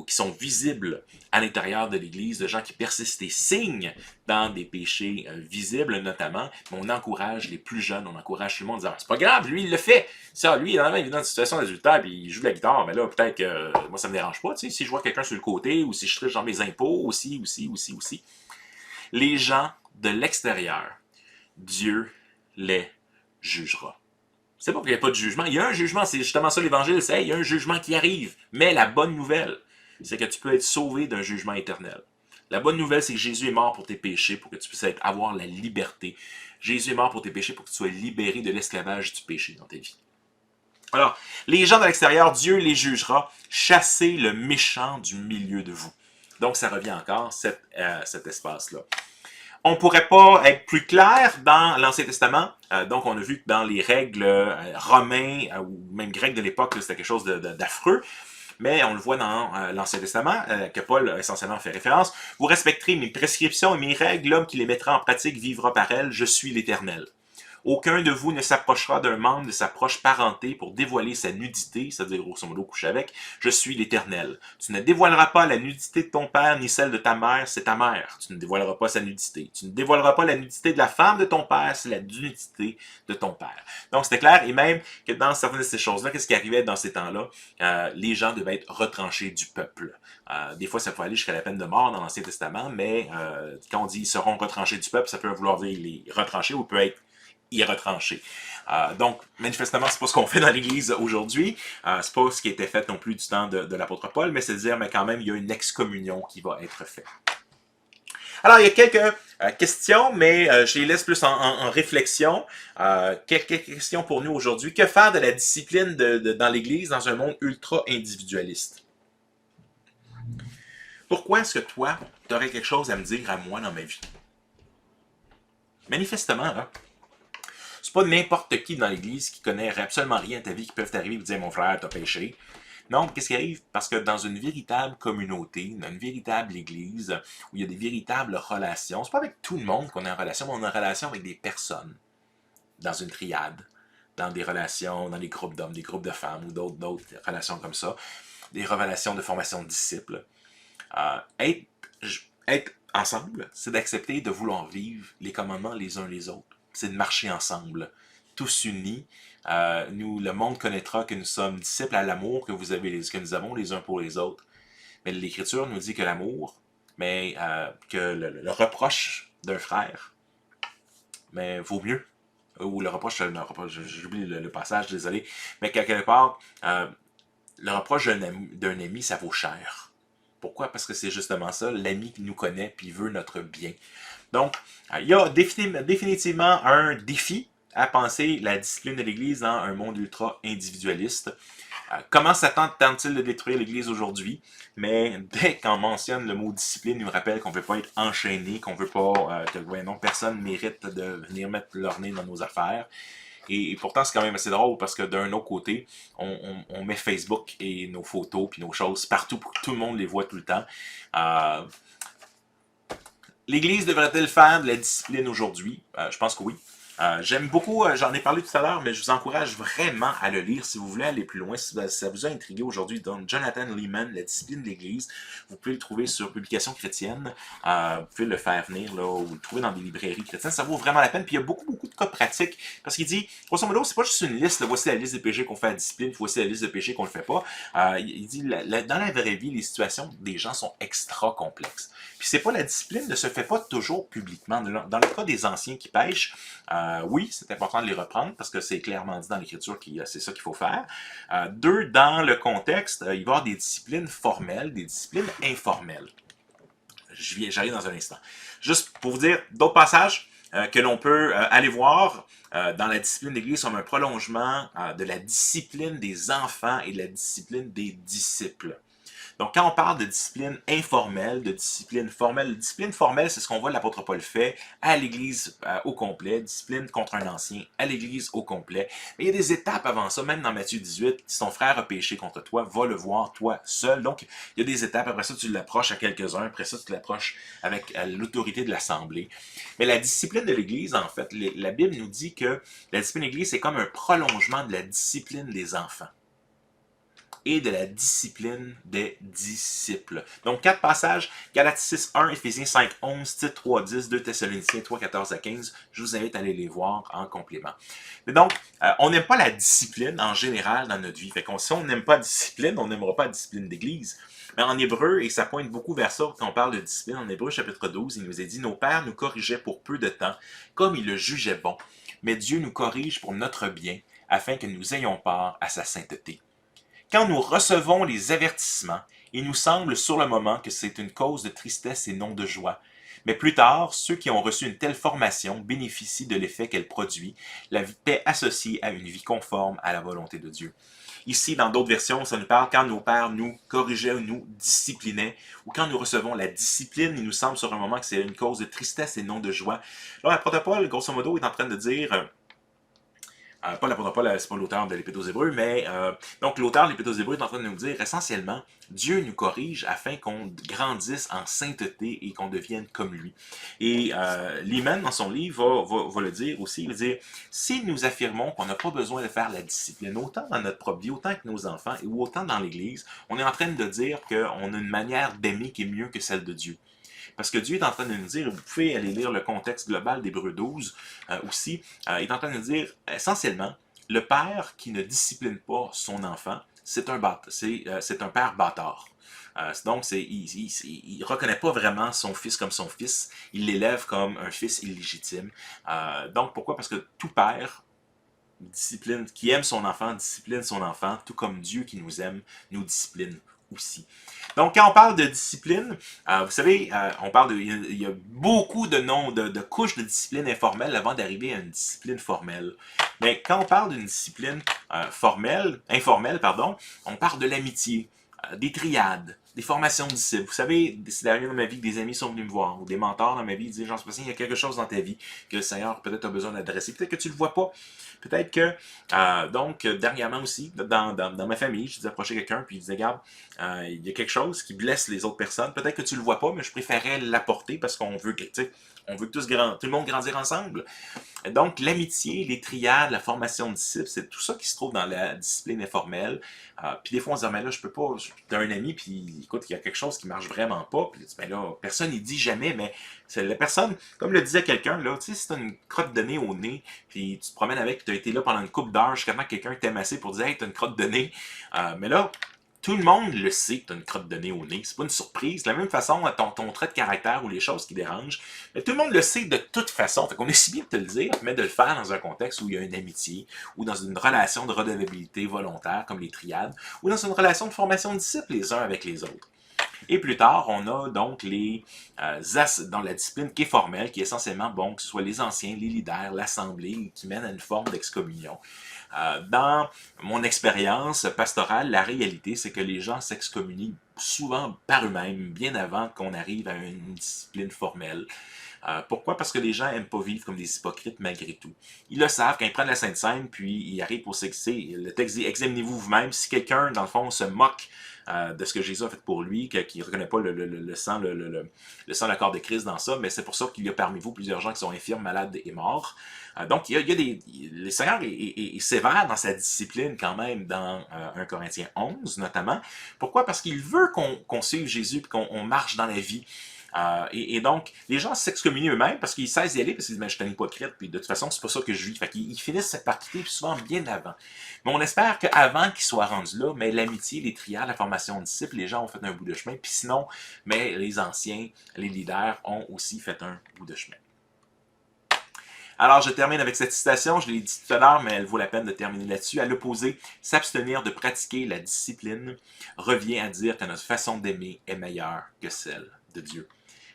qui sont visibles à l'intérieur de l'Église, de gens qui persistent et signent dans des péchés visibles notamment, on encourage les plus jeunes, on encourage tout le monde en disant « c'est pas grave, lui il le fait, ça, lui il est dans une situation d'adultère puis il joue de la guitare, mais là peut-être que moi ça me dérange pas, tu sais, si je vois quelqu'un sur le côté ou si je triche dans mes impôts, aussi. » Les gens de l'extérieur, Dieu les jugera. C'est pas qu'il n'y a pas de jugement. Il y a un jugement, c'est justement ça l'Évangile, c'est il y a un jugement qui arrive. Mais la bonne nouvelle, c'est que tu peux être sauvé d'un jugement éternel. La bonne nouvelle, c'est que Jésus est mort pour tes péchés, pour que tu puisses avoir la liberté. Jésus est mort pour tes péchés, pour que tu sois libéré de l'esclavage du péché dans ta vie. Alors, les gens de l'extérieur, Dieu les jugera. Chassez le méchant du milieu de vous. Donc, ça revient encore, cet espace-là. On ne pourrait pas être plus clair dans l'Ancien Testament. Donc, on a vu que dans les règles romains ou même grecs de l'époque, c'était quelque chose d'affreux. Mais on le voit dans l'Ancien Testament, que Paul essentiellement fait référence. Vous respecterez mes prescriptions et mes règles. L'homme qui les mettra en pratique vivra par elles. Je suis l'Éternel. Aucun de vous ne s'approchera d'un membre de sa proche parenté pour dévoiler sa nudité, c'est-à-dire grosso modo coucher avec. Je suis l'Éternel. Tu ne dévoileras pas la nudité de ton père ni celle de ta mère, c'est ta mère. Tu ne dévoileras pas sa nudité. Tu ne dévoileras pas la nudité de la femme de ton père, c'est la nudité de ton père. Donc c'était clair, et même que dans certaines de ces choses-là, qu'est-ce qui arrivait dans ces temps-là? Les gens devaient être retranchés du peuple. Des fois, ça peut aller jusqu'à la peine de mort dans l'Ancien Testament, mais quand on dit ils seront retranchés du peuple, ça peut vouloir dire les retrancher ou peut être y retrancher. Donc, manifestement, c'est pas ce qu'on fait dans l'Église aujourd'hui. C'est pas ce qui était fait non plus du temps de l'apôtre Paul, mais c'est de dire, mais quand même, il y a une excommunion qui va être faite. Alors, il y a quelques questions, mais je les laisse plus en réflexion. Quelques questions pour nous aujourd'hui. Que faire de la discipline dans l'Église dans un monde ultra-individualiste? Pourquoi est-ce que toi, tu aurais quelque chose à me dire à moi dans ma vie? Manifestement, hein? C'est pas n'importe qui dans l'Église qui connaît absolument rien à ta vie qui peuvent t'arriver et te dire « mon frère, t'as péché ». Non, qu'est-ce qui arrive? Parce que dans une véritable communauté, dans une véritable Église, où il y a des véritables relations, c'est pas avec tout le monde qu'on est en relation, mais on est en relation avec des personnes, dans une triade, dans des relations, dans des groupes d'hommes, des groupes de femmes ou d'autres relations comme ça, des relations de formation de disciples. Être ensemble, c'est d'accepter de vouloir vivre les commandements les uns les autres. C'est de marcher ensemble, tous unis. Nous, le monde connaîtra que nous sommes disciples à l'amour que nous avons les uns pour les autres. Mais l'Écriture nous dit que l'amour, mais que le reproche d'un frère, mais vaut mieux. Ou le reproche, j'oublie le passage, désolé. Mais quelque part, le reproche d'un ami, ça vaut cher. Pourquoi? Parce que c'est justement ça, l'ami qui nous connaît puis veut notre bien. Donc, il y a définitivement un défi à penser la discipline de l'Église dans un monde ultra-individualiste. Comment Satan tente-t-il de détruire l'Église aujourd'hui? Mais dès qu'on mentionne le mot discipline, il nous rappelle qu'on ne peut pas être enchaîné, qu'on ne veut pas que personne ne mérite de venir mettre leur nez dans nos affaires. Et pourtant, c'est quand même assez drôle parce que d'un autre côté, on met Facebook et nos photos puis nos choses partout pour que tout le monde les voit tout le temps. L'Église devrait-elle faire de la discipline aujourd'hui? Je pense que oui. J'aime beaucoup, j'en ai parlé tout à l'heure, mais je vous encourage vraiment à le lire si vous voulez aller plus loin. Si ça vous a intrigué aujourd'hui, donc Jonathan Leeman, La discipline de l'Église, vous pouvez le trouver sur Publication chrétienne. Vous pouvez le faire venir là, ou le trouver dans des librairies chrétiennes. Ça vaut vraiment la peine. Puis il y a beaucoup de cas pratiques. Parce qu'il dit, grosso modo, c'est pas juste une liste. Là, voici la liste des péchés qu'on fait à la discipline, voici la liste de péchés qu'on le fait pas. Il dit, dans la vraie vie, les situations des gens sont extra complexes. Puis c'est pas la discipline ne se fait pas toujours publiquement. Dans le cas des anciens qui pêchent, oui, c'est important de les reprendre parce que c'est clairement dit dans l'Écriture que c'est ça qu'il faut faire. Deux, dans le contexte, il va y avoir des disciplines formelles, des disciplines informelles. J'arrive dans un instant. Juste pour vous dire d'autres passages que l'on peut aller voir dans la discipline d'Église comme un prolongement de la discipline des enfants et de la discipline des disciples. Donc, quand on parle de discipline informelle, de discipline formelle, c'est ce qu'on voit l'apôtre Paul fait à l'Église au complet, discipline contre un ancien, à l'Église au complet. Mais il y a des étapes avant ça, même dans Matthieu 18, si ton frère a péché contre toi, va le voir toi seul. Donc, il y a des étapes, après ça, tu l'approches à quelques-uns, après ça, tu l'approches avec l'autorité de l'Assemblée. Mais la discipline de l'Église, en fait, la Bible nous dit que la discipline de l'Église, c'est comme un prolongement de la discipline des enfants et de la discipline des disciples. Donc, 4 passages, Galates 6, 1, Éphésiens 5, 11, Tite 3, 10, 2 Thessaloniciens 3, 14 à 15. Je vous invite à aller les voir en complément. Mais donc, on n'aime pas la discipline en général dans notre vie. Fait que si on n'aime pas la discipline, on n'aimera pas la discipline d'Église. Mais en hébreu, et ça pointe beaucoup vers ça quand on parle de discipline, en hébreu chapitre 12, il nous est dit « Nos pères nous corrigeaient pour peu de temps, comme ils le jugeaient bon. Mais Dieu nous corrige pour notre bien, afin que nous ayons part à sa sainteté. » Quand nous recevons les avertissements, il nous semble sur le moment que c'est une cause de tristesse et non de joie. Mais plus tard, ceux qui ont reçu une telle formation bénéficient de l'effet qu'elle produit, la paix associée à une vie conforme à la volonté de Dieu. Ici, dans d'autres versions, ça nous parle quand nos pères nous corrigeaient ou nous disciplinaient, ou quand nous recevons la discipline, il nous semble sur un moment que c'est une cause de tristesse et non de joie. Là, l'apôtre Paul, grosso modo, est en train de dire... pas l'apôtre Paul, c'est pas l'auteur de l'Épître aux Hébreux, mais donc l'auteur de l'Épître aux Hébreux est en train de nous dire essentiellement, Dieu nous corrige afin qu'on grandisse en sainteté et qu'on devienne comme lui. Et Leeman, dans son livre, va le dire aussi, il va dire, si nous affirmons qu'on n'a pas besoin de faire la discipline, autant dans notre propre vie, autant avec nos enfants, ou autant dans l'Église, on est en train de dire qu'on a une manière d'aimer qui est mieux que celle de Dieu. Parce que Dieu est en train de nous dire, vous pouvez aller lire le contexte global d'Hébreux 12 aussi, il est en train de nous dire, essentiellement, le père qui ne discipline pas son enfant, c'est un père bâtard. Donc, il ne reconnaît pas vraiment son fils comme son fils, il l'élève comme un fils illégitime. Donc, pourquoi? Parce que tout père qui aime son enfant, discipline son enfant, tout comme Dieu qui nous aime, nous discipline aussi. Donc, quand on parle de discipline, vous savez, il y a beaucoup de couches de discipline informelle avant d'arriver à une discipline formelle. Mais quand on parle d'une discipline informelle, on parle de l'amitié, des triades, des formations de disciples. Vous savez, c'est arrivé dans ma vie que des amis sont venus me voir, ou des mentors dans ma vie, ils disent, Jean-Sébastien, il y a quelque chose dans ta vie que le Seigneur peut-être a besoin d'adresser. Peut-être que tu ne le vois pas. Peut-être que, donc, dernièrement aussi, dans ma famille, je disais approcher quelqu'un, puis il disait, regarde, il y a quelque chose qui blesse les autres personnes. Peut-être que tu le vois pas, mais je préférais l'apporter parce qu'on veut que, on veut que tout le monde grandir ensemble. Donc, l'amitié, les triades, la formation de disciples, c'est tout ça qui se trouve dans la discipline informelle. Puis des fois, on se dit, mais là, je peux pas, t'as un ami, puis écoute, il y a quelque chose qui marche vraiment pas. Puis ben là, personne n'y dit jamais, mais c'est la personne, comme le disait quelqu'un, là, tu sais, si t'as une crotte de nez au nez, puis tu te promènes avec, puis t'as été là pendant une couple d'heures jusqu'à temps que quelqu'un t'aime assez pour dire, hey, t'as une crotte de nez. Mais là, tout le monde le sait que tu as une crotte de nez au nez. C'est pas une surprise. De la même façon, ton trait de caractère ou les choses qui dérangent. Mais tout le monde le sait de toute façon. Fait qu'on est si bien de te le dire, mais de le faire dans un contexte où il y a une amitié, ou dans une relation de redevabilité volontaire, comme les triades, ou dans une relation de formation de disciples les uns avec les autres. Et plus tard, on a donc dans la discipline qui est formelle, qui est essentiellement, bon, que ce soit les anciens, les leaders, l'assemblée, qui mène à une forme d'excommunion. Dans mon expérience pastorale, la réalité, c'est que les gens s'excommunient souvent par eux-mêmes, bien avant qu'on arrive à une discipline formelle. Pourquoi? Parce que les gens n'aiment pas vivre comme des hypocrites malgré tout. Ils le savent quand ils prennent la Sainte Seine, puis ils arrivent pour s'exciter. Le texte dit, examinez-vous vous-même. Si quelqu'un, dans le fond, se moque de ce que Jésus a fait pour lui, qu'il ne reconnaît pas le sang, le sang, le corps de Christ dans ça, mais c'est pour ça qu'il y a parmi vous plusieurs gens qui sont infirmes, malades et morts. Donc, le Seigneur est sévère dans sa discipline quand même dans 1 Corinthiens 11 notamment. Pourquoi? Parce qu'il veut qu'on suive Jésus et qu'on marche dans la vie. Et donc, les gens s'excommunient eux-mêmes parce qu'ils cessent d'y aller, parce qu'ils disent, mais je suis un hypocrite, puis de toute façon, c'est pas ça que je vis. Fait qu'ils finissent par quitter, puis souvent bien avant. Mais on espère qu'avant qu'ils soient rendus là, mais l'amitié, les triades, la formation de disciples, les gens ont fait un bout de chemin, puis sinon, mais les anciens, les leaders ont aussi fait un bout de chemin. Alors, je termine avec cette citation, je l'ai dit tout à l'heure, mais elle vaut la peine de terminer là-dessus. À l'opposé, s'abstenir de pratiquer la discipline revient à dire que notre façon d'aimer est meilleure que celle de Dieu.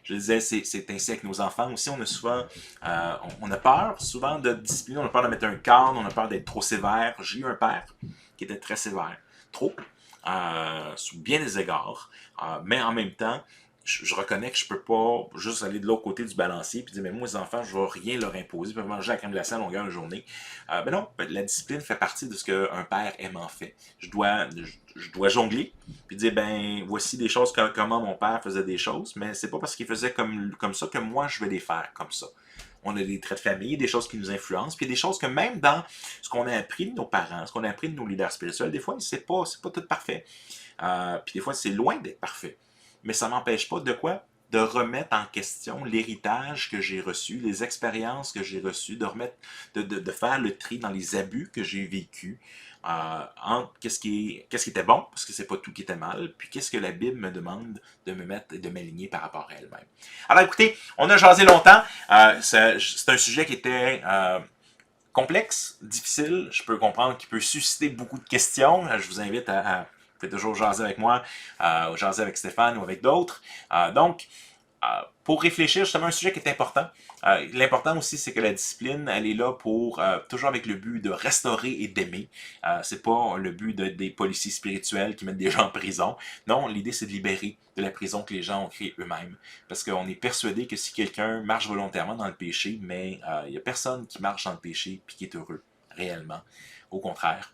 Je le disais, c'est ainsi avec nos enfants aussi. On a souvent, on a peur souvent de discipliner, on a peur de mettre un cadre, on a peur d'être trop sévère. J'ai eu un père qui était très sévère, trop, sous bien des égards, mais en même temps, je reconnais que je peux pas juste aller de l'autre côté du balancier et dire, mais moi, les enfants, je vais rien leur imposer, ils peuvent manger la crème glacée à longueur de journée. Mais non, la discipline fait partie de ce qu'un père aime en fait. Je dois jongler, puis dire, ben, voici des choses comment mon père faisait des choses, mais c'est pas parce qu'il faisait comme ça que moi, je vais les faire comme ça. On a des traits de famille, des choses qui nous influencent, puis des choses que même dans ce qu'on a appris de nos parents, ce qu'on a appris de nos leaders spirituels, des fois, c'est pas tout parfait. Puis des fois, c'est loin d'être parfait. Mais ça ne m'empêche pas de quoi? De remettre en question l'héritage que j'ai reçu, les expériences que j'ai reçues, de faire le tri dans les abus que j'ai vécus, entre qu'est-ce qui était bon, parce que c'est pas tout qui était mal, puis qu'est-ce que la Bible me demande de me mettre et de m'aligner par rapport à elle-même. Alors écoutez, on a jasé longtemps, c'est un sujet qui était complexe, difficile, je peux comprendre qu'il peut susciter beaucoup de questions, je vous invite à vous pouvez toujours jaser avec moi, jaser avec Stéphane ou avec d'autres. Donc, pour réfléchir justement à un sujet qui est important, l'important aussi, c'est que la discipline, elle est là pour, toujours avec le but de restaurer et d'aimer. C'est pas le but des policiers spirituels qui mettent des gens en prison. Non, l'idée, c'est de libérer de la prison que les gens ont créée eux-mêmes. Parce qu'on est persuadé que si quelqu'un marche volontairement dans le péché, mais il n'y a personne qui marche dans le péché et qui est heureux, réellement. Au contraire,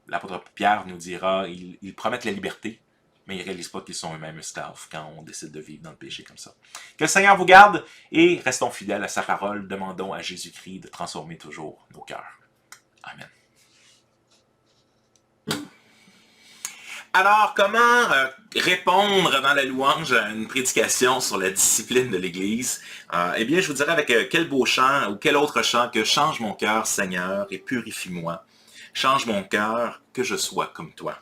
l'apôtre Pierre nous dira, ils promettent la liberté, mais ils ne réalisent pas qu'ils sont eux-mêmes esclaves quand on décide de vivre dans le péché comme ça. Que le Seigneur vous garde et restons fidèles à sa parole. Demandons à Jésus-Christ de transformer toujours nos cœurs. Amen. Alors, comment répondre dans la louange à une prédication sur la discipline de l'Église? Eh bien, je vous dirais avec quel beau chant ou quel autre chant que « Change mon cœur, Seigneur, et purifie-moi. Change mon cœur, que je sois comme toi. »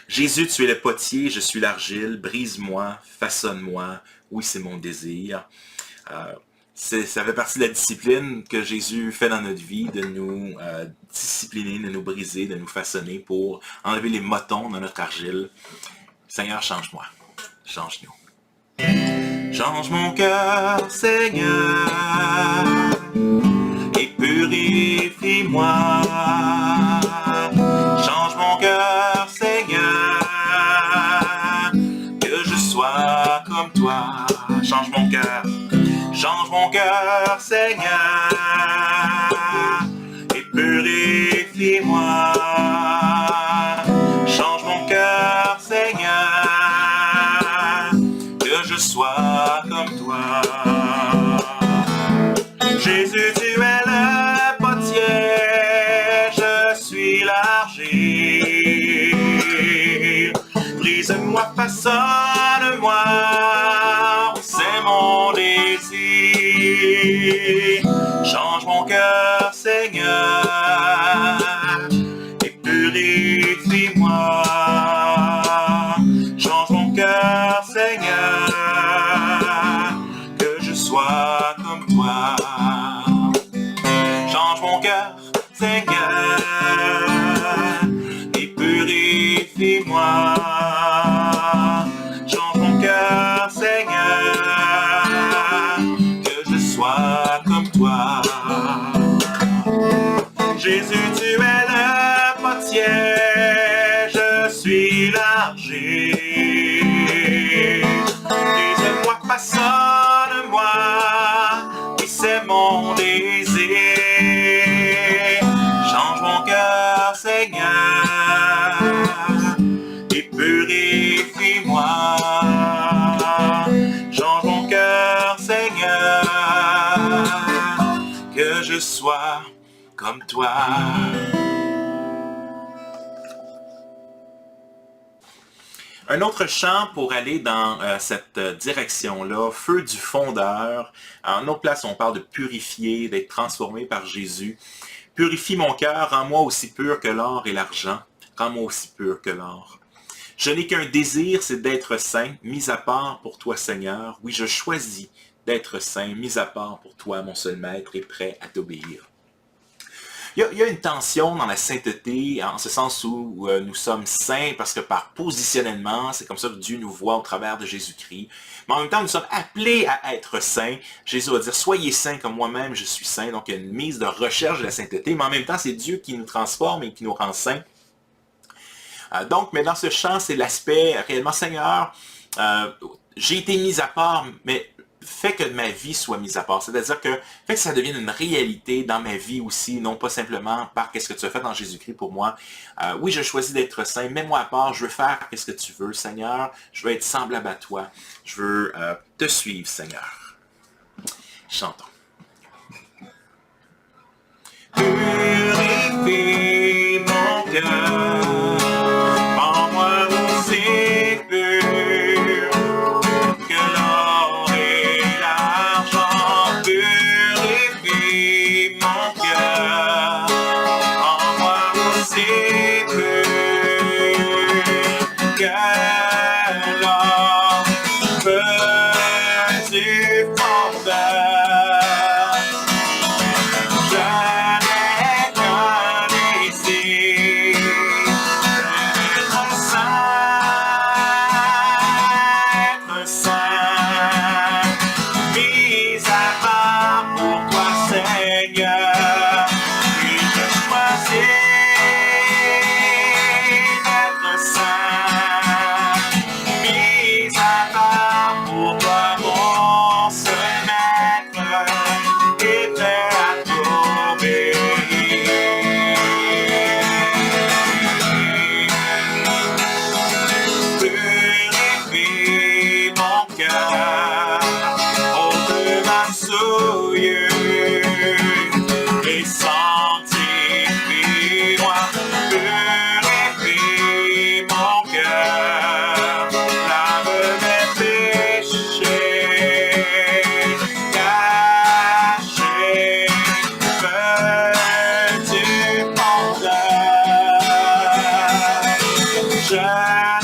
Jésus, tu es le potier, je suis l'argile, brise-moi, façonne-moi, oui, c'est mon désir. Ça fait partie de la discipline que Jésus fait dans notre vie, de nous discipliner, de nous briser, de nous façonner pour enlever les motons dans notre argile. Seigneur, change-moi, change-nous. Change mon cœur, Seigneur, et purifie-moi. Change mon cœur, Seigneur, que je sois comme toi. Change mon cœur, Seigneur, et purifie-moi. Change mon cœur, Seigneur, que je sois comme toi. Jésus, tu es le potier, je suis l'argile. Brise-moi, façonne-moi, c'est mon désir. Change mon cœur, Seigneur, et purifie-moi. Change mon cœur, Seigneur, que je sois comme toi. Change mon cœur, Seigneur, et purifie-moi. Change mon cœur, Seigneur, que je sois comme toi. Jésus, tu es le potier, je suis l'argile. Brise-moi, façonne-moi, comme toi. Un autre chant pour aller dans cette direction-là, Feu du fondeur. En autre place, on parle de purifier, d'être transformé par Jésus. Purifie mon cœur, rends-moi aussi pur que l'or et l'argent. Rends-moi aussi pur que l'or. Je n'ai qu'un désir, c'est d'être saint, mis à part pour toi, Seigneur. Oui, je choisis d'être saint, mis à part pour toi, mon seul maître, et prêt à t'obéir. Il y a une tension dans la sainteté, en ce sens où nous sommes saints, parce que par positionnement, c'est comme ça que Dieu nous voit au travers de Jésus-Christ. Mais en même temps, nous sommes appelés à être saints. Jésus va dire, soyez saints comme moi-même, je suis saint. Donc, il y a une mise de recherche de la sainteté, mais en même temps, c'est Dieu qui nous transforme et qui nous rend saints. Donc, mais dans ce chant, c'est l'aspect réellement, Seigneur, j'ai été mis à part, mais fait que ma vie soit mise à part. C'est-à-dire que fait que ça devienne une réalité dans ma vie aussi, non pas simplement par qu'est-ce que tu as fait dans Jésus-Christ pour moi. Oui, je choisis d'être saint, mets-moi à part, je veux faire qu'est-ce que tu veux, Seigneur. Je veux être semblable à toi. Je veux te suivre, Seigneur. Chantons. Purifie mon cœur. shine.